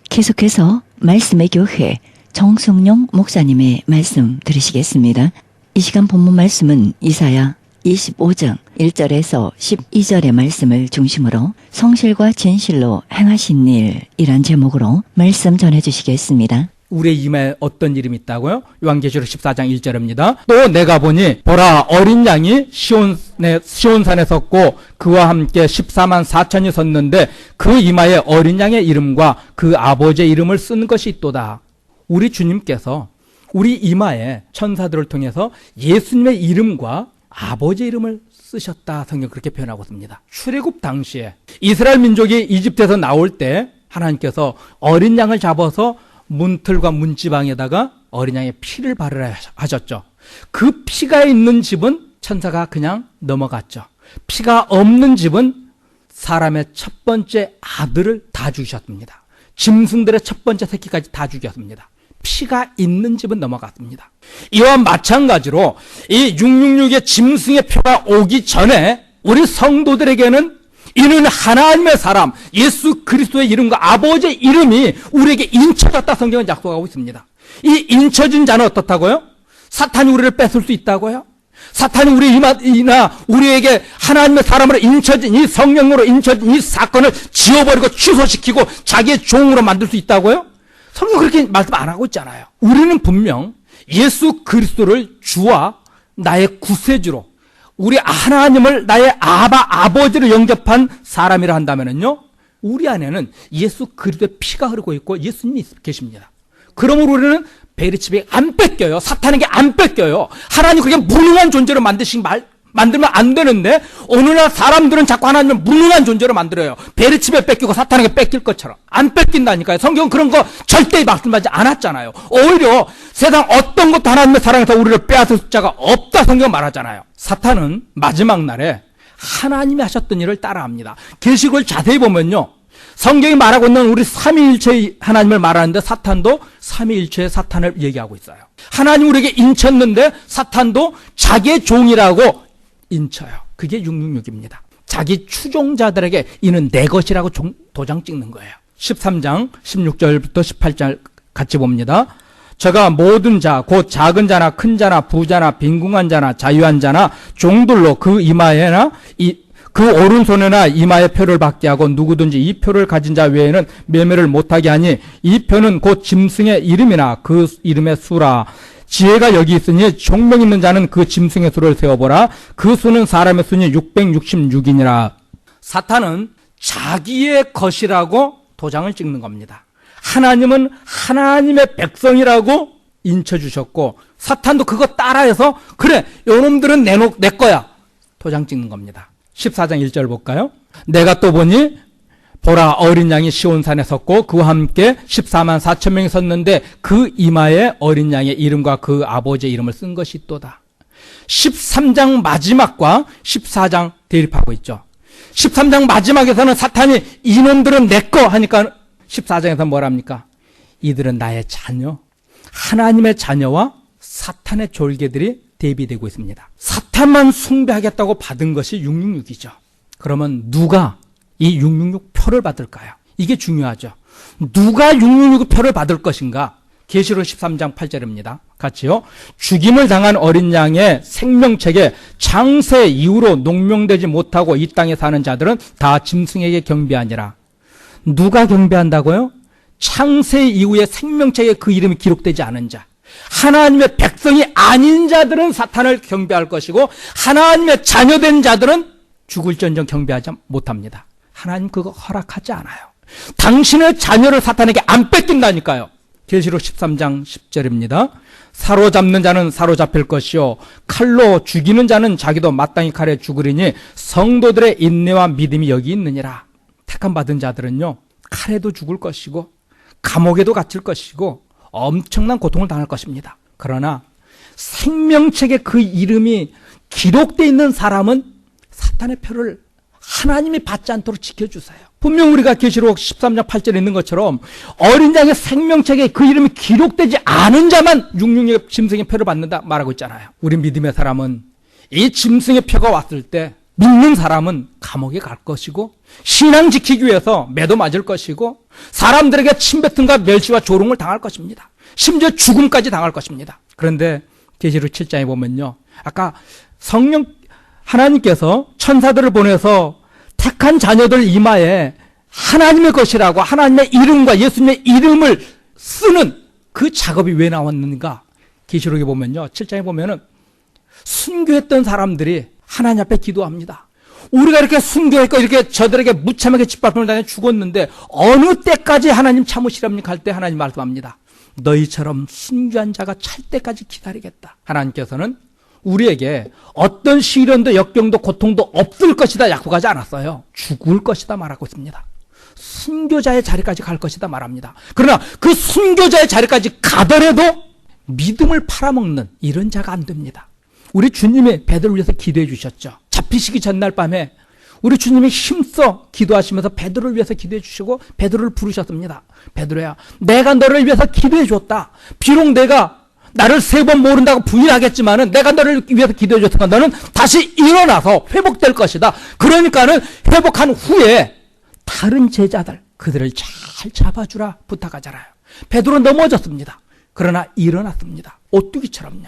계속해서 말씀의 교회 정승용 목사님의 말씀 들으시겠습니다. 이 시간 본문 말씀은 이사야 25장 1절에서 12절의 말씀을 중심으로 성실과 진실로 행하신 일이란 제목으로 말씀 전해주시겠습니다. 우리의 이마에 어떤 이름이 있다고요? 요한계시록 14장 1절입니다. 또 내가 보니 보라 어린 양이 시온산에 섰고 그와 함께 14만 4천이 섰는데 그 이마에 어린 양의 이름과 그 아버지의 이름을 쓴 것이 있도다. 우리 주님께서 우리 이마에 천사들을 통해서 예수님의 이름과 아버지의 이름을 쓰셨다. 성경 그렇게 표현하고 있습니다. 출애굽 당시에 이스라엘 민족이 이집트에서 나올 때 하나님께서 어린 양을 잡아서 문틀과 문지방에다가 어린 양의 피를 바르라 하셨죠. 그 피가 있는 집은 천사가 그냥 넘어갔죠. 피가 없는 집은 사람의 첫 번째 아들을 다 죽이셨습니다. 짐승들의 첫 번째 새끼까지 다 죽였습니다. 피가 있는 집은 넘어갔습니다. 이와 마찬가지로 이 666의 짐승의 표가 오기 전에 우리 성도들에게는 이는 하나님의 사람 예수 그리스도의 이름과 아버지의 이름이 우리에게 인쳐졌다 성경은 약속하고 있습니다. 이 인쳐진 자는 어떻다고요? 사탄이 우리를 뺏을 수 있다고요? 사탄이 우리에게 하나님의 사람으로 인쳐진 이 성령으로 인쳐진 이 사건을 지워버리고 취소시키고 자기의 종으로 만들 수 있다고요? 성경 그렇게 말씀 안 하고 있잖아요. 우리는 분명 예수 그리스도를 주와 나의 구세주로 우리 하나님을 나의 아버지를 영접한 사람이라 한다면요, 우리 안에는 예수 그리스도의 피가 흐르고 있고 예수님이 계십니다. 그러므로 우리는 베리칩에 안 뺏겨요. 사탄에게 안 뺏겨요. 하나님 그렇게 무능한 존재로 만들면 안 되는데 오늘날 사람들은 자꾸 하나님을 무능한 존재로 만들어요. 베리칩에 뺏기고 사탄에게 뺏길 것처럼. 안 뺏긴다니까요. 성경은 그런 거 절대 말씀하지 않았잖아요. 오히려 세상 어떤 것도 하나님의 사랑에서 우리를 빼앗을 자가 없다 성경 말하잖아요. 사탄은 마지막 날에 하나님이 하셨던 일을 따라합니다. 계시록을 자세히 보면요, 성경이 말하고 있는 우리 삼위일체의 하나님을 말하는데 사탄도 삼위일체의 사탄을 얘기하고 있어요. 하나님 우리에게 인쳤는데 사탄도 자기의 종이라고 인쳐요. 그게 666입니다. 자기 추종자들에게 이는 내 것이라고 도장 찍는 거예요. 13장 16절부터 18절 같이 봅니다. 저가 모든 자, 곧 작은 자나 큰 자나 부자나 빈궁한 자나 자유한 자나 종들로 그 이마에나 그 오른손에나 이마에 표를 받게 하고 누구든지 이 표를 가진 자 외에는 매매를 못하게 하니 이 표는 곧 짐승의 이름이나 그 이름의 수라. 지혜가 여기 있으니 총명 있는 자는 그 짐승의 수를 세어보라. 그 수는 사람의 수니 666이니라. 사탄은 자기의 것이라고 도장을 찍는 겁니다. 하나님은 하나님의 백성이라고 인쳐주셨고 사탄도 그거 따라해서 그래 요놈들은 내 거야 도장 찍는 겁니다. 14장 1절 볼까요? 내가 또 보니 보라 어린 양이 시온산에 섰고 그와 함께 14만 4천 명이 섰는데 그 이마에 어린 양의 이름과 그 아버지의 이름을 쓴 것이 있도다. 13장 마지막과 14장 대립하고 있죠. 13장 마지막에서는 사탄이 이놈들은 내 거 하니까 14장에서 뭐랍니까? 이들은 나의 자녀, 하나님의 자녀와 사탄의 졸개들이 대비되고 있습니다. 사탄만 숭배하겠다고 받은 것이 666이죠. 그러면 누가 이 666 표를 받을까요? 이게 중요하죠. 누가 666 표를 받을 것인가? 계시록 13장 8절입니다. 같이요. 죽임을 당한 어린 양의 생명책에 창세 이후로 농명되지 못하고 이 땅에 사는 자들은 다 짐승에게 경배하니라. 누가 경배한다고요? 창세 이후에 생명책에 그 이름이 기록되지 않은 자. 하나님의 백성이 아닌 자들은 사탄을 경배할 것이고 하나님의 자녀된 자들은 죽을지언정 경배하지 못합니다. 하나님 그거 허락하지 않아요. 당신의 자녀를 사탄에게 안 뺏긴다니까요. 계시록 13장 10절입니다. 사로잡는 자는 사로잡힐 것이요 칼로 죽이는 자는 자기도 마땅히 칼에 죽으리니 성도들의 인내와 믿음이 여기 있느니라. 택함 받은 자들은요 칼에도 죽을 것이고 감옥에도 갇힐 것이고 엄청난 고통을 당할 것입니다. 그러나 생명책에 그 이름이 기록되어 있는 사람은 사탄의 표를 하나님이 받지 않도록 지켜주세요. 분명 우리가 계시록 13장 8절에 있는 것처럼 어린 양의 생명책에 그 이름이 기록되지 않은 자만 666의 짐승의 표를 받는다 말하고 있잖아요. 우리 믿음의 사람은 이 짐승의 표가 왔을 때 믿는 사람은 감옥에 갈 것이고 신앙 지키기 위해서 매도 맞을 것이고 사람들에게 침뱉음과 멸시와 조롱을 당할 것입니다. 심지어 죽음까지 당할 것입니다. 그런데 계시록 7장에 보면요, 아까 성령 하나님께서 천사들을 보내서 택한 자녀들 이마에 하나님의 것이라고 하나님의 이름과 예수님의 이름을 쓰는 그 작업이 왜 나왔는가? 계시록에 보면요. 7장에 보면은 순교했던 사람들이 하나님 앞에 기도합니다. 우리가 이렇게 순교했고 이렇게 저들에게 무참하게 짓밟힘을 당해 죽었는데 어느 때까지 하나님 참으시렵니까 할 때 하나님 말씀합니다. 너희처럼 순교한 자가 찰 때까지 기다리겠다. 하나님께서는 우리에게 어떤 시련도 역경도 고통도 없을 것이다 약속하지 않았어요. 죽을 것이다 말하고 있습니다. 순교자의 자리까지 갈 것이다 말합니다. 그러나 그 순교자의 자리까지 가더라도 믿음을 팔아먹는 이런 자가 안 됩니다. 우리 주님이 베드로를 위해서 기도해 주셨죠. 잡히시기 전날 밤에 우리 주님이 힘써 기도하시면서 베드로를 위해서 기도해 주시고 베드로를 부르셨습니다. 베드로야, 내가 너를 위해서 기도해 줬다. 비록 내가 나를 3번 모른다고 부인하겠지만은 내가 너를 위해서 기도해 줬으니까 너는 다시 일어나서 회복될 것이다. 그러니까는 회복한 후에 다른 제자들 그들을 잘 잡아주라 부탁하잖아요. 베드로 넘어졌습니다. 그러나 일어났습니다. 오뚜기처럼요.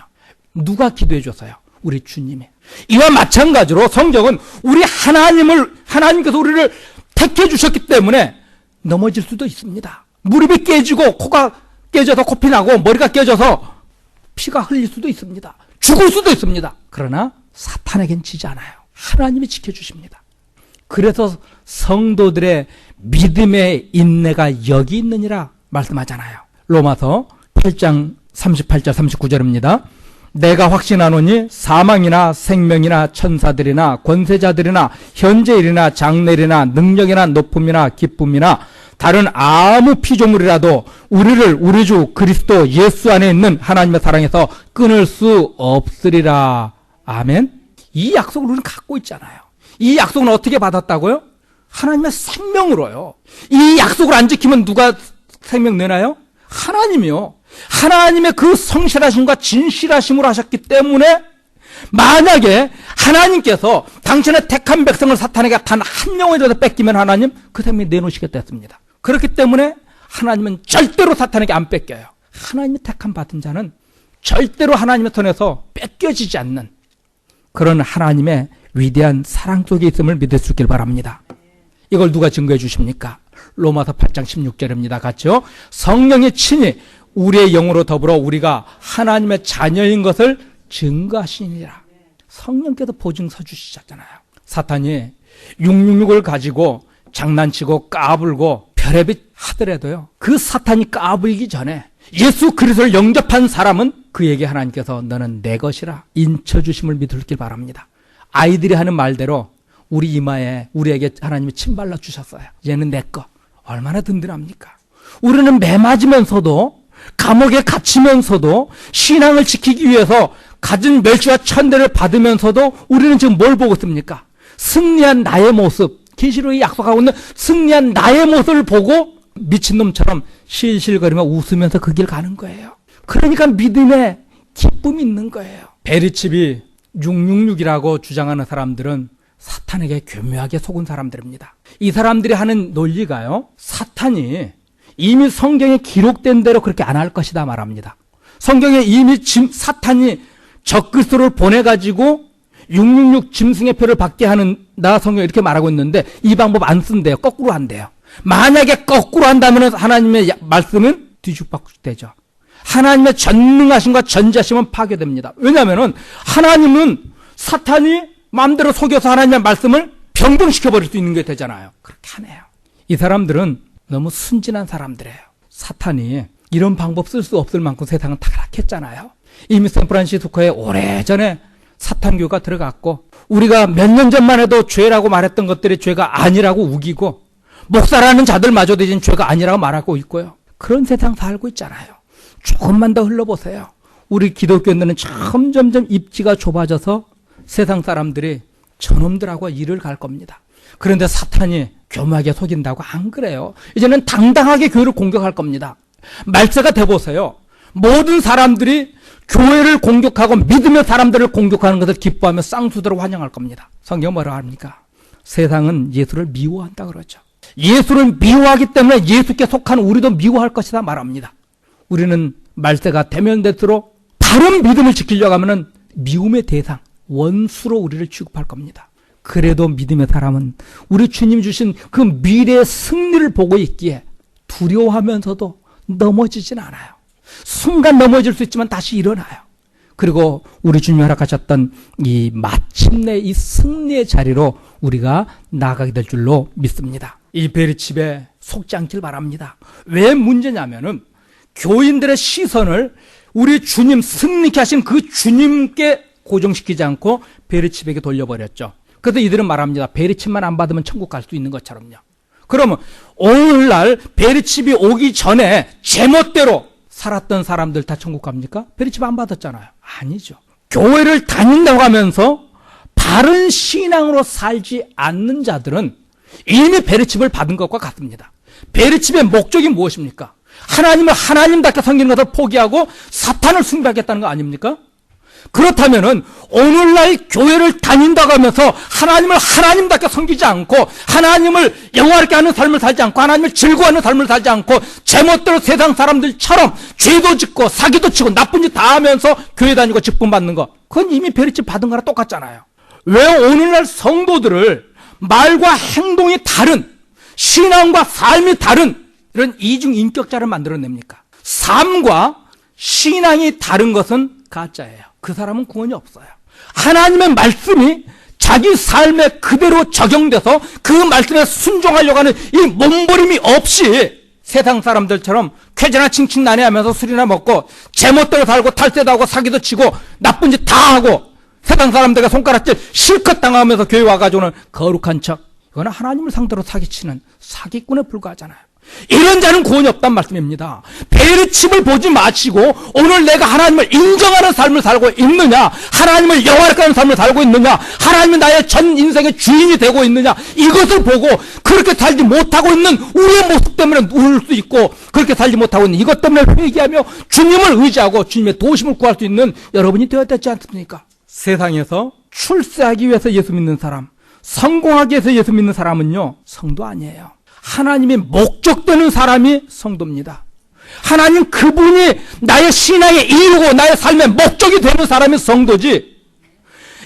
누가 기도해 줬어요? 우리 주님이. 이와 마찬가지로 성경은 우리 하나님께서 우리를 택해 주셨기 때문에 넘어질 수도 있습니다. 무릎이 깨지고 코가 깨져서 코피 나고 머리가 깨져서 피가 흘릴 수도 있습니다. 죽을 수도 있습니다. 그러나 사탄에겐 지지 않아요. 하나님이 지켜주십니다. 그래서 성도들의 믿음의 인내가 여기 있느니라 말씀하잖아요. 로마서 8장 38절 39절입니다. 내가 확신하노니 사망이나 생명이나 천사들이나 권세자들이나 현재일이나 장래일이나 능력이나 높음이나 기쁨이나 다른 아무 피조물이라도 우리를 우리 주 그리스도 예수 안에 있는 하나님의 사랑에서 끊을 수 없으리라. 아멘. 이 약속을 우리는 갖고 있잖아요. 이 약속은 어떻게 받았다고요? 하나님의 생명으로요. 이 약속을 안 지키면 누가 생명 내나요? 하나님이요. 하나님의 그 성실하심과 진실하심으로 하셨기 때문에 만약에 하나님께서 당신의 택한 백성을 사탄에게 단 한 영혼이라도 뺏기면 하나님 그 생명 내놓으시겠다 했습니다. 그렇기 때문에 하나님은 절대로 사탄에게 안 뺏겨요. 하나님의 택한 받은 자는 절대로 하나님의 손에서 뺏겨지지 않는 그런 하나님의 위대한 사랑 속에 있음을 믿을 수 있길 바랍니다. 이걸 누가 증거해 주십니까? 로마서 8장 16절입니다. 같이요. 성령이 친히 우리의 영으로 더불어 우리가 하나님의 자녀인 것을 증거하시니라. 성령께서 보증서 주시잖아요. 사탄이 666을 가지고 장난치고 까불고 별의빛 하더라도요. 그 사탄이 까불기 전에 예수 그리스도를 영접한 사람은 그에게 하나님께서 너는 내 것이라 인쳐주심을 믿을길 바랍니다. 아이들이 하는 말대로 우리 이마에 우리에게 하나님이 침 발라 주셨어요. 얘는 내 거. 얼마나 든든합니까? 우리는 매 맞으면서도 감옥에 갇히면서도 신앙을 지키기 위해서 가진 멸시와 천대를 받으면서도 우리는 지금 뭘 보고 있습니까? 승리한 나의 모습, 계시록이 약속하고 있는 승리한 나의 모습을 보고 미친놈처럼 실실거리며 웃으면서 그 길 가는 거예요. 그러니까 믿음에 기쁨이 있는 거예요. 베리칩이 666이라고 주장하는 사람들은 사탄에게 교묘하게 속은 사람들입니다. 이 사람들이 하는 논리가요, 사탄이 이미 성경에 기록된 대로 그렇게 안 할 것이다 말합니다. 성경에 이미 사탄이 적그리스도를 보내가지고 666 짐승의 표를 받게 하는다 성경에 이렇게 말하고 있는데 이 방법 안 쓴대요. 거꾸로 한대요. 만약에 거꾸로 한다면 하나님의 말씀은 뒤죽박죽되죠. 하나님의 전능하심과 전지하심은 파괴됩니다. 왜냐하면 하나님은 사탄이 마음대로 속여서 하나님의 말씀을 변경시켜버릴 수 있는 게 되잖아요. 그렇게 하네요. 이 사람들은 너무 순진한 사람들이에요. 사탄이 이런 방법 쓸 수 없을 만큼 세상은 타락했잖아요. 이미 샌프란시스코에 오래전에 사탄교가 들어갔고 우리가 몇 년 전만 해도 죄라고 말했던 것들이 죄가 아니라고 우기고 목사라는 자들마저도 이제 죄가 아니라고 말하고 있고요. 그런 세상 살고 있잖아요. 조금만 더 흘러보세요. 우리 기독교인들은 점점점 입지가 좁아져서 세상 사람들이 저놈들하고 일을 갈 겁니다. 그런데 사탄이 교묘하게 속인다고 안 그래요. 이제는 당당하게 교회를 공격할 겁니다. 말세가 돼보세요. 모든 사람들이 교회를 공격하고 믿음의 사람들을 공격하는 것을 기뻐하며 쌍수들을 환영할 겁니다. 성경 뭐라고 합니까? 세상은 예수를 미워한다 그러죠. 예수를 미워하기 때문에 예수께 속한 우리도 미워할 것이다 말합니다. 우리는 말세가 되면 될수록 바른 믿음을 지키려고 하면 미움의 대상, 원수로 우리를 취급할 겁니다. 그래도 믿음의 사람은 우리 주님 주신 그 미래의 승리를 보고 있기에 두려워하면서도 넘어지진 않아요. 순간 넘어질 수 있지만 다시 일어나요. 그리고 우리 주님이 허락하셨던 이 마침내 이 승리의 자리로 우리가 나아가게 될 줄로 믿습니다. 이 베르칩에 속지 않길 바랍니다. 왜 문제냐면은 교인들의 시선을 우리 주님, 승리케 하신 그 주님께 고정시키지 않고 베르칩에게 돌려버렸죠. 그래서 이들은 말합니다. 베르칩만 안 받으면 천국 갈 수 있는 것처럼요. 그러면 오늘날 베르칩이 오기 전에 제멋대로 살았던 사람들 다 천국 갑니까? 베르칩 안 받았잖아요. 아니죠. 교회를 다닌다고 하면서 바른 신앙으로 살지 않는 자들은 이미 베르칩을 받은 것과 같습니다. 베르칩의 목적이 무엇입니까? 하나님을 하나님답게 섬기는 것을 포기하고 사탄을 숭배하겠다는 거 아닙니까? 그렇다면은 오늘날 교회를 다닌다고 하면서 하나님을 하나님답게 섬기지 않고 하나님을 영화롭게 하는 삶을 살지 않고 하나님을 즐거워하는 삶을 살지 않고 제멋대로 세상 사람들처럼 죄도 짓고 사기도 치고 나쁜 짓 다 하면서 교회 다니고 직분 받는 거, 그건 이미 베르칩 받은 거랑 똑같잖아요. 왜 오늘날 성도들을 말과 행동이 다른, 신앙과 삶이 다른 이런 이중 인격자를 만들어냅니까? 삶과 신앙이 다른 것은 가짜예요. 그 사람은 구원이 없어요. 하나님의 말씀이 자기 삶에 그대로 적용돼서 그 말씀에 순종하려고 하는 이 몸부림이 없이 세상 사람들처럼 쾌재나 칭칭난해하면서 술이나 먹고 제멋대로 살고 탈세도 하고 사기도 치고 나쁜 짓 다 하고 세상 사람들과 손가락질 실컷 당하면서 교회 와가지고는 거룩한 척, 이거는 하나님을 상대로 사기치는 사기꾼에 불과하잖아요. 이런 자는 구원이 없단 말씀입니다. 베르칩을 보지 마시고 오늘 내가 하나님을 인정하는 삶을 살고 있느냐, 하나님을 영화롭게 하는 삶을 살고 있느냐, 하나님이 나의 전 인생의 주인이 되고 있느냐, 이것을 보고 그렇게 살지 못하고 있는 우리의 모습 때문에 울 수 있고, 그렇게 살지 못하고 있는 이것 때문에 회개하며 주님을 의지하고 주님의 도우심을 구할 수 있는 여러분이 되어야 되지 않습니까? 세상에서 출세하기 위해서 예수 믿는 사람, 성공하기 위해서 예수 믿는 사람은요, 성도 아니에요. 하나님의 목적되는 사람이 성도입니다. 하나님 그분이 나의 신앙의 이유고 나의 삶의 목적이 되는 사람이 성도지,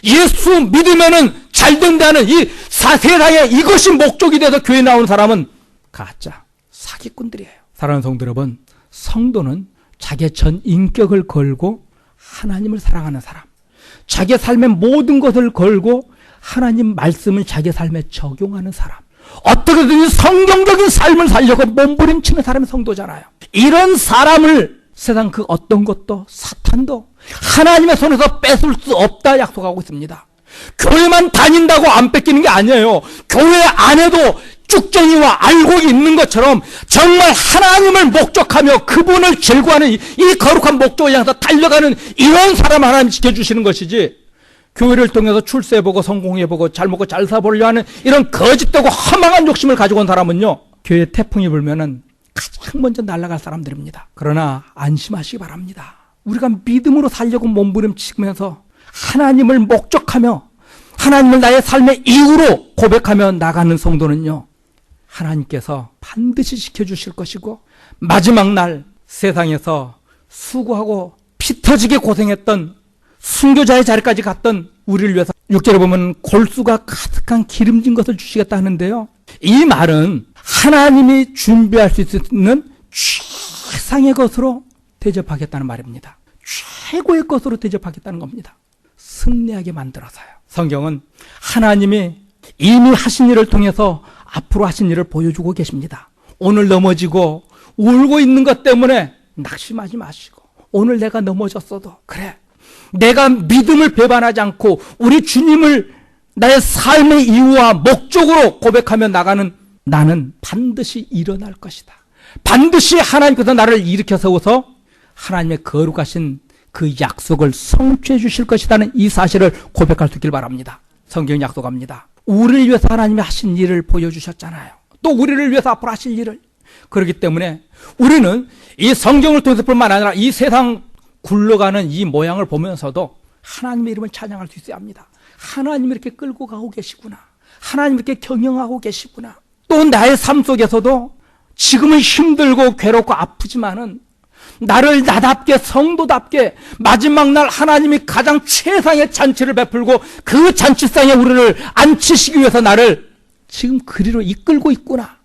예수 믿으면은 잘 된다는 이 세상에 이것이 목적이 돼서 교회 나오는 사람은 가짜 사기꾼들이에요. 사랑하는 성도 여러분, 성도는 자기의 전 인격을 걸고 하나님을 사랑하는 사람, 자기의 삶의 모든 것을 걸고 하나님 말씀을 자기의 삶에 적용하는 사람, 어떻게든 성경적인 삶을 살려고 몸부림치는 사람이 성도잖아요. 이런 사람을 세상 그 어떤 것도 사탄도 하나님의 손에서 뺏을 수 없다 약속하고 있습니다. 교회만 다닌다고 안 뺏기는 게 아니에요. 교회 안에도 쭉정이와 알곡이 있는 것처럼 정말 하나님을 목적하며 그분을 즐거워하는 이 거룩한 목적을 향해서 달려가는 이런 사람 하나님 지켜주시는 것이지, 교회를 통해서 출세해보고 성공해보고 잘 먹고 잘 사보려 하는 이런 거짓되고 허망한 욕심을 가지고 온 사람은요, 교회에 태풍이 불면은 가장 먼저 날아갈 사람들입니다. 그러나 안심하시기 바랍니다. 우리가 믿음으로 살려고 몸부림치면서 하나님을 목적하며 하나님을 나의 삶의 이유로 고백하며 나가는 성도는요, 하나님께서 반드시 지켜주실 것이고, 마지막 날 세상에서 수고하고 피 터지게 고생했던 순교자의 자리까지 갔던 우리를 위해서 6절에 보면 골수가 가득한 기름진 것을 주시겠다 하는데요, 이 말은 하나님이 준비할 수 있는 최상의 것으로 대접하겠다는 말입니다. 최고의 것으로 대접하겠다는 겁니다. 승리하게 만들어서요. 성경은 하나님이 이미 하신 일을 통해서 앞으로 하신 일을 보여주고 계십니다. 오늘 넘어지고 울고 있는 것 때문에 낙심하지 마시고, 오늘 내가 넘어졌어도 그래, 내가 믿음을 배반하지 않고 우리 주님을 나의 삶의 이유와 목적으로 고백하며 나가는 나는 반드시 일어날 것이다. 반드시 하나님께서 나를 일으켜 세워서 하나님의 거룩하신 그 약속을 성취해 주실 것이라는 이 사실을 고백할 수 있길 바랍니다. 성경이 약속합니다. 우리를 위해서 하나님이 하신 일을 보여주셨잖아요. 또 우리를 위해서 앞으로 하실 일을. 그렇기 때문에 우리는 이 성경을 통해서뿐만 아니라 이 세상 굴러가는 이 모양을 보면서도 하나님의 이름을 찬양할 수 있어야 합니다. 하나님이 이렇게 끌고 가고 계시구나, 하나님이 이렇게 경영하고 계시구나. 또 나의 삶 속에서도 지금은 힘들고 괴롭고 아프지만은 나를 나답게 성도답게 마지막 날 하나님이 가장 최상의 잔치를 베풀고 그 잔치상에 우리를 앉히시기 위해서 나를 지금 그리로 이끌고 있구나,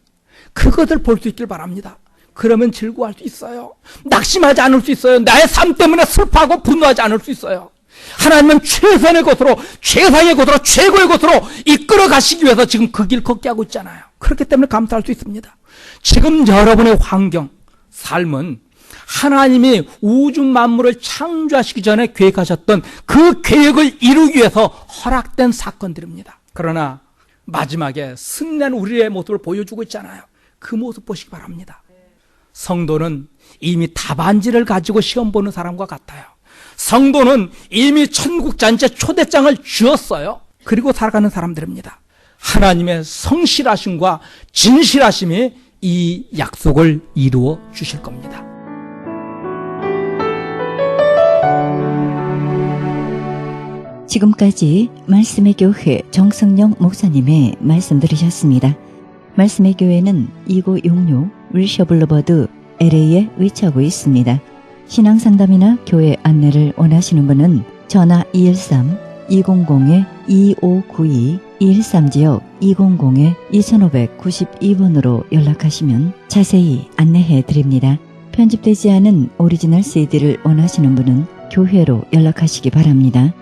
그것을 볼 수 있길 바랍니다. 그러면 즐거워할 수 있어요. 낙심하지 않을 수 있어요. 나의 삶 때문에 슬퍼하고 분노하지 않을 수 있어요. 하나님은 최선의 것으로, 최상의 것으로, 최고의 것으로 이끌어 가시기 위해서 지금 그 길 걷게 하고 있잖아요. 그렇기 때문에 감사할 수 있습니다. 지금 여러분의 환경, 삶은 하나님이 우주 만물을 창조하시기 전에 계획하셨던 그 계획을 이루기 위해서 허락된 사건들입니다. 그러나 마지막에 승리한 우리의 모습을 보여주고 있잖아요. 그 모습 보시기 바랍니다. 성도는 이미 답안지를 가지고 시험 보는 사람과 같아요. 성도는 이미 천국 잔치에 초대장을 주었어요. 그리고 살아가는 사람들입니다. 하나님의 성실하심과 진실하심이 이 약속을 이루어 주실 겁니다. 지금까지 말씀의 교회 정승영 목사님의 말씀 들으셨습니다. 말씀의 교회는 2966 윌셔블로버드 LA에 위치하고 있습니다. 신앙상담이나 교회 안내를 원하시는 분은 전화 213-200-2592 213지역 200-2592번으로 연락하시면 자세히 안내해 드립니다. 편집되지 않은 오리지널 CD를 원하시는 분은 교회로 연락하시기 바랍니다.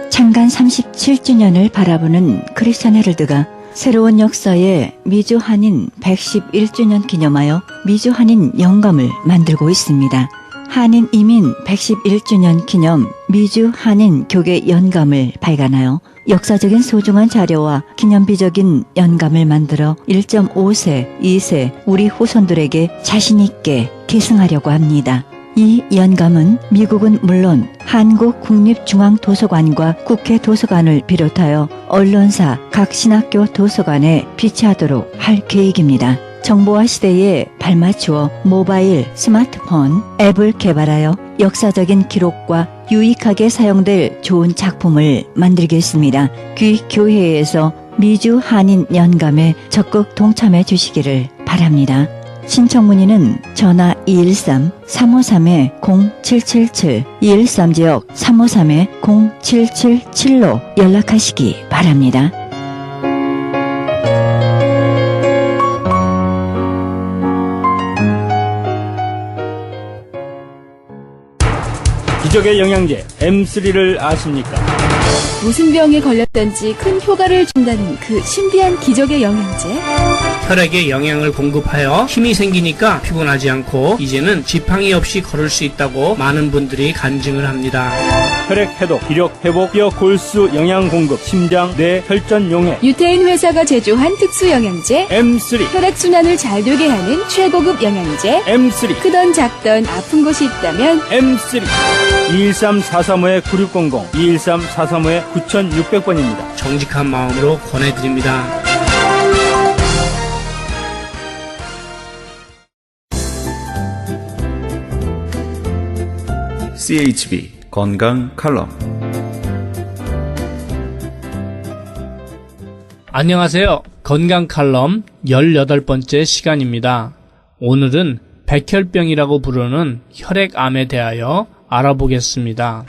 창간 37주년을 바라보는 크리스천 헤럴드가 새로운 역사의 미주 한인 111주년 기념하여 미주 한인 영감을 만들고 있습니다. 한인 이민 111주년 기념 미주 한인 교계 연감을 발간하여 역사적인 소중한 자료와 기념비적인 연감을 만들어 1.5세, 2세 우리 후손들에게 자신있게 계승하려고 합니다. 이 연감은 미국은 물론 한국 국립중앙도서관과 국회도서관을 비롯하여 언론사, 각 신학교 도서관에 비치하도록 할 계획입니다. 정보화 시대에 발맞추어 모바일, 스마트폰, 앱을 개발하여 역사적인 기록과 유익하게 사용될 좋은 작품을 만들겠습니다. 귀 교회에서 미주 한인 연감에 적극 동참해 주시기를 바랍니다. 신청 문의는 전화 213-353-0777, 213지역 353-0777로 연락하시기 바랍니다. 기적의 영양제 M3를 아십니까? 무슨 병에 걸렸던지 큰 효과를 준다는 그 신비한 기적의 영양제. 혈액에 영양을 공급하여 힘이 생기니까 피곤하지 않고 이제는 지팡이 없이 걸을 수 있다고 많은 분들이 간증을 합니다. 혈액 해독, 기력 회복, 뼈 골수 영양 공급, 심장, 뇌, 혈전 용해. 유태인 회사가 제조한 특수 영양제. M3, 혈액순환을 잘 되게 하는 최고급 영양제. M3, 크던 작던 아픈 곳이 있다면 M3. 213-435-9600, 213-435-9600번입니다. 정직한 마음으로 권해드립니다. CHB 건강 칼럼. 안녕하세요. 건강 칼럼 18번째 시간입니다. 오늘은 백혈병이라고 부르는 혈액암에 대하여 알아보겠습니다.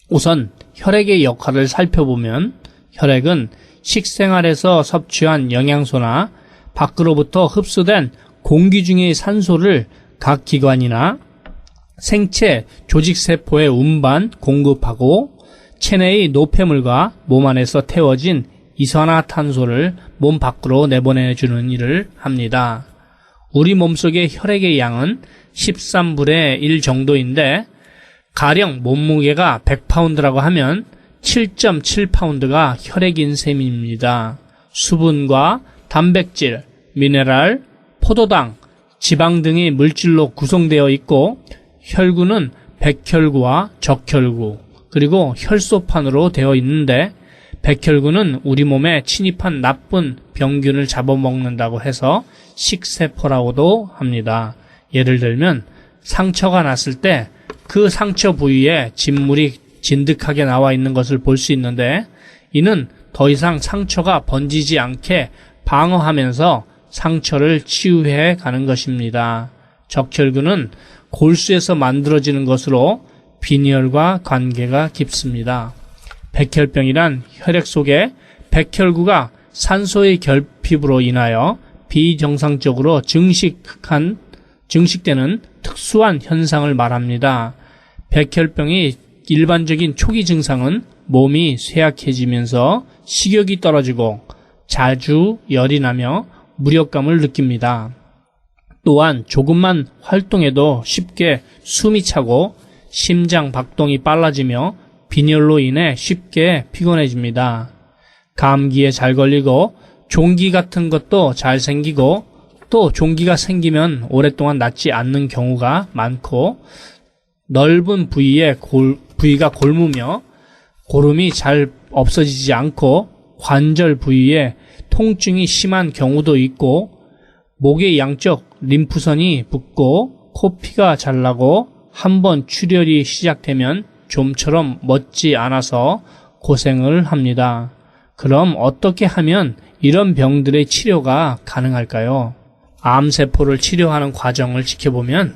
우선 혈액의 역할을 살펴보면 혈액은 식생활에서 섭취한 영양소나 밖으로부터 흡수된 공기 중의 산소를 각 기관이나 생체 조직세포에 운반 공급하고 체내의 노폐물과 몸 안에서 태워진 이산화탄소를 몸 밖으로 내보내주는 일을 합니다. 우리 몸속의 혈액의 양은 13분의 1 정도인데 가령 몸무게가 100파운드라고 하면 7.7파운드가 혈액인 셈입니다. 수분과 단백질, 미네랄, 포도당, 지방 등이 물질로 구성되어 있고 혈구는 백혈구와 적혈구 그리고 혈소판으로 되어 있는데 백혈구는 우리 몸에 침입한 나쁜 병균을 잡아먹는다고 해서 식세포라고도 합니다. 예를 들면 상처가 났을 때 그 상처 부위에 진물이 진득하게 나와 있는 것을 볼 수 있는데 이는 더 이상 상처가 번지지 않게 방어하면서 상처를 치유해 가는 것입니다. 적혈구는 골수에서 만들어지는 것으로 빈혈과 관계가 깊습니다. 백혈병이란 혈액 속에 백혈구가 산소의 결핍으로 인하여 비정상적으로 증식되는 특수한 현상을 말합니다. 백혈병의 일반적인 초기 증상은 몸이 쇠약해지면서 식욕이 떨어지고 자주 열이 나며 무력감을 느낍니다. 또한 조금만 활동해도 쉽게 숨이 차고 심장 박동이 빨라지며 빈혈로 인해 쉽게 피곤해집니다. 감기에 잘 걸리고 종기 같은 것도 잘 생기고 또 종기가 생기면 오랫동안 낫지 않는 경우가 많고 넓은 부위가 골무며 고름이 잘 없어지지 않고 관절 부위에 통증이 심한 경우도 있고 목의 양쪽 림프선이 붓고 코피가 잘 나고 한번 출혈이 시작되면 좀처럼 멋지 않아서 고생을 합니다. 그럼 어떻게 하면 이런 병들의 치료가 가능할까요? 암세포를 치료하는 과정을 지켜보면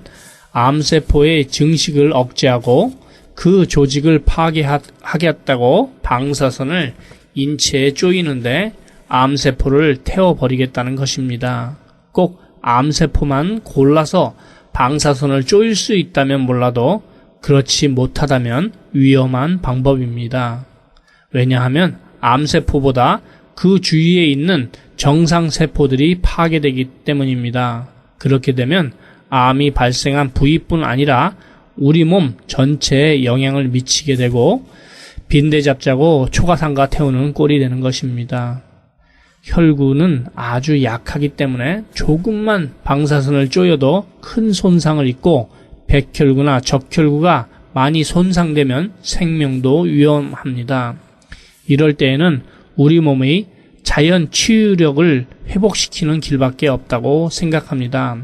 암세포의 증식을 억제하고 그 조직을 파괴하겠다고 방사선을 인체에 쪼이는데 암세포를 태워버리겠다는 것입니다. 꼭 암세포만 골라서 방사선을 쪼일 수 있다면 몰라도 그렇지 못하다면 위험한 방법입니다. 왜냐하면 암세포보다 그 주위에 있는 정상세포들이 파괴되기 때문입니다. 그렇게 되면 암이 발생한 부위뿐 아니라 우리 몸 전체에 영향을 미치게 되고 빈대 잡자고 초가상가 태우는 꼴이 되는 것입니다. 혈구는 아주 약하기 때문에 조금만 방사선을 쪼여도 큰 손상을 입고 백혈구나 적혈구가 많이 손상되면 생명도 위험합니다. 이럴 때에는 우리 몸의 자연 치유력을 회복시키는 길밖에 없다고 생각합니다.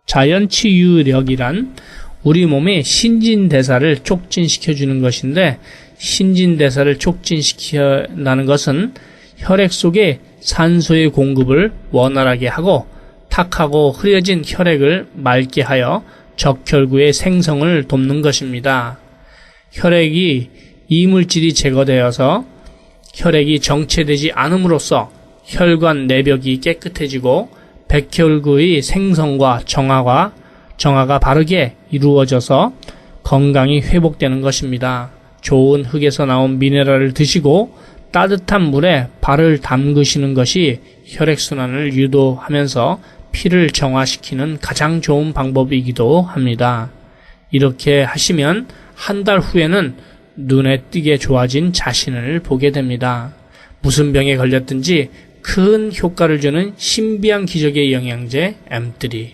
자연 치유력이란 우리 몸의 신진대사를 촉진시켜주는 것인데 신진대사를 촉진시킨다는 것은 혈액 속에 산소의 공급을 원활하게 하고 탁하고 흐려진 혈액을 맑게 하여 적혈구의 생성을 돕는 것입니다. 혈액이 이물질이 제거되어서 혈액이 정체되지 않음으로써 혈관 내벽이 깨끗해지고 백혈구의 생성과 정화가 바르게 이루어져서 건강이 회복되는 것입니다. 좋은 흙에서 나온 미네랄을 드시고 따뜻한 물에 발을 담그시는 것이 혈액순환을 유도하면서 피를 정화시키는 가장 좋은 방법이기도 합니다. 이렇게 하시면 한 달 후에는 눈에 띄게 좋아진 자신을 보게 됩니다. 무슨 병에 걸렸든지 큰 효과를 주는 신비한 기적의 영양제 M3,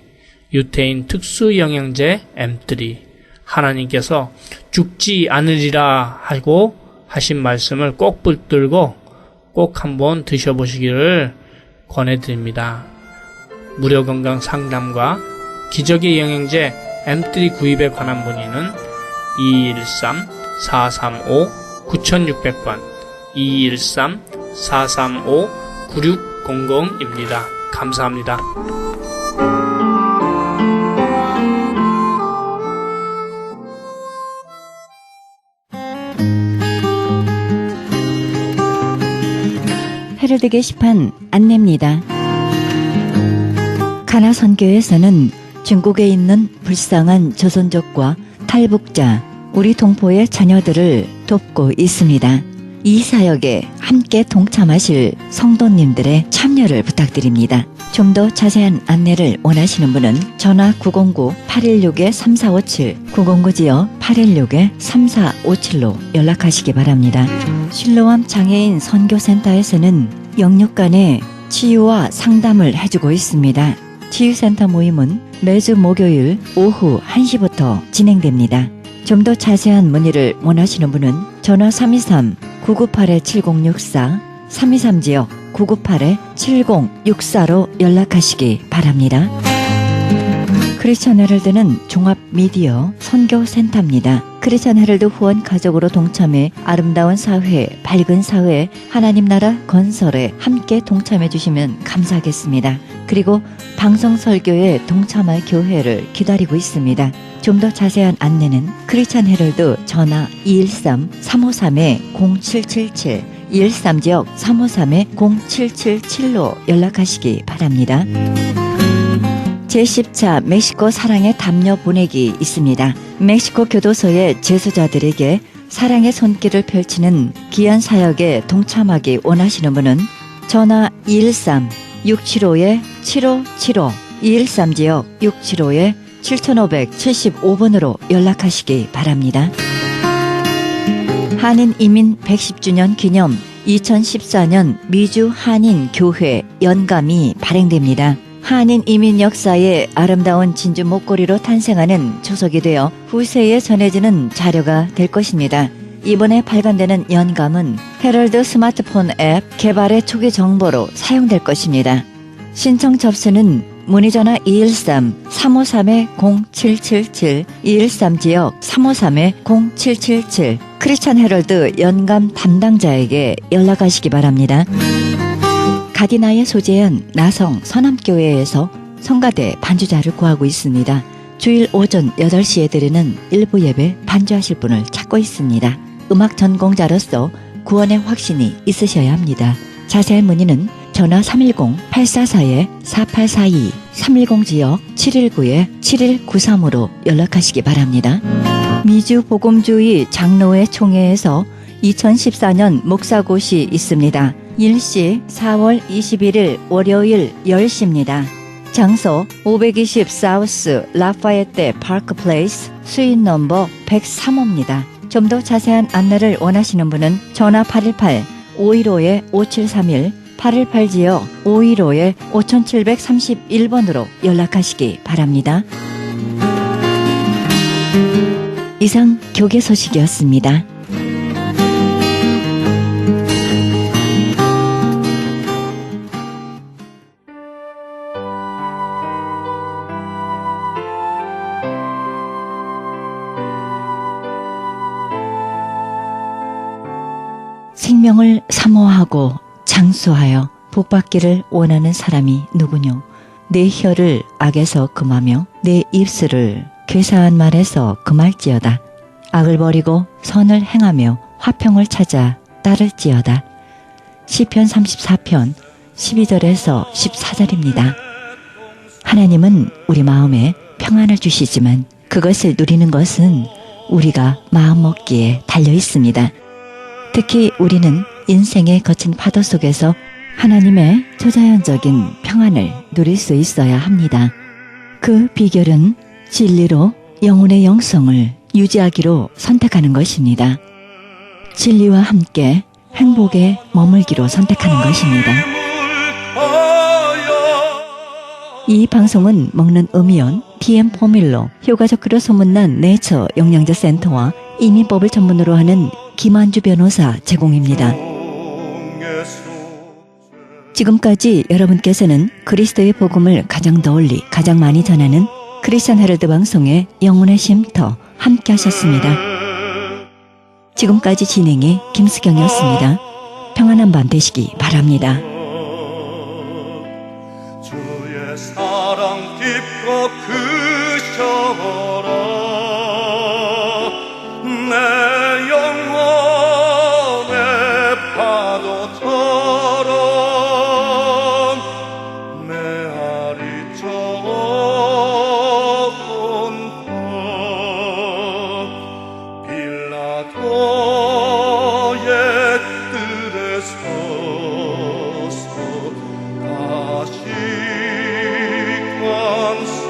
유태인 특수 영양제 M3, 하나님께서 죽지 않으리라 하고 하신 말씀을 꼭 붙들고 꼭 한번 드셔보시기를 권해드립니다. 무료 건강 상담과 기적의 영양제 M3 구입에 관한 문의는 213-435-9600번 213-435-9600입니다. 감사합니다. 헤럴드 게시판 안내입니다. 가나 선교에서는 중국에 있는 불쌍한 조선족과 탈북자, 우리 동포의 자녀들을 돕고 있습니다. 이 사역에 함께 동참하실 성도님들의 참여를 부탁드립니다. 좀 더 자세한 안내를 원하시는 분은 전화 909-816-3457, 909-816-3457로 연락하시기 바랍니다. 실로암 장애인 선교센터에서는 영육간의 치유와 상담을 해주고 있습니다. 치유센터 모임은 매주 목요일 오후 1시부터 진행됩니다. 좀 더 자세한 문의를 원하시는 분은 전화 323-998-7064, 323지역 998-7064로 연락하시기 바랍니다. 크리스천 헤럴드는 종합 미디어 선교센터입니다. 크리스천 헤럴드 후원 가족으로 동참해 아름다운 사회, 밝은 사회, 하나님 나라 건설에 함께 동참해 주시면 감사하겠습니다. 그리고 방송 설교에 동참할 교회를 기다리고 있습니다. 좀 더 자세한 안내는 크리스천 헤럴드 전화 213-353-0777 213지역 353-0777로 연락하시기 바랍니다. 제10차 멕시코 사랑의 담요 보내기 있습니다. 멕시코 교도소의 재소자들에게 사랑의 손길을 펼치는 귀한 사역에 동참하기 원하시는 분은 전화 213-675-7575 213지역 675-7575번으로 연락하시기 바랍니다. 한인 이민 110주년 기념 2014년 미주 한인 교회 연감이 발행됩니다. 한인 이민 역사의 아름다운 진주 목걸이로 탄생하는 초석이 되어 후세에 전해지는 자료가 될 것입니다. 이번에 발간되는 연감은 헤럴드 스마트폰 앱 개발의 초기 정보로 사용될 것입니다. 신청 접수는 문의전화 213-353-0777 213지역 353-0777 크리스천 헤럴드 연감 담당자에게 연락하시기 바랍니다. 가디나에 소재한 나성 서남교회에서 성가대 반주자를 구하고 있습니다. 주일 오전 8시에 드리는 일부 예배 반주하실 분을 찾고 있습니다. 음악 전공자로서 구원의 확신이 있으셔야 합니다. 자세한 문의는 전화 310-844-4842 310지역 719-7193으로 연락하시기 바랍니다. 미주 복음주의 장로회 총회에서 2014년 목사곳이 있습니다. 일시 4월 21일 월요일 10시입니다. 장소 520 사우스 라파에테 파크 플레이스 수인 넘버 103호입니다. 좀 더 자세한 안내를 원하시는 분은 전화 818-515-5731 818지역 515-5731번으로 연락하시기 바랍니다. 이상 교계 소식이었습니다. 생명을 사모하고 장수하여 복받기를 원하는 사람이 누구뇨? 내 혀를 악에서 금하며 내 입술을 괴사한 말에서 금할지어다. 악을 버리고 선을 행하며 화평을 찾아 따를지어다. 시편 34편 12절에서 14절입니다. 하나님은 우리 마음에 평안을 주시지만 그것을 누리는 것은 우리가 마음먹기에 달려 있습니다. 특히 우리는 인생의 거친 파도 속에서 하나님의 초자연적인 평안을 누릴 수 있어야 합니다. 그 비결은 진리로 영혼의 영성을 유지하기로 선택하는 것입니다. 진리와 함께 행복에 머물기로 선택하는 것입니다. 이 방송은 먹는 음이온 DM 포밀로 효과적으로 소문난 네이처 영양제 센터와 이민법을 전문으로 하는 김한주 변호사 제공입니다. 지금까지 여러분께서는 그리스도의 복음을 가장 널리 가장 많이 전하는 크리스천 헤럴드 방송의 영혼의 쉼터 함께 하셨습니다. 지금까지 진행의 김수경이었습니다. 평안한 밤 되시기 바랍니다. 주의 사랑 깊고 크셔라 내 영혼의 파도처럼 메아리 좁은 터 빌라도의 뜰에 서서 다시 관습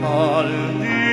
달리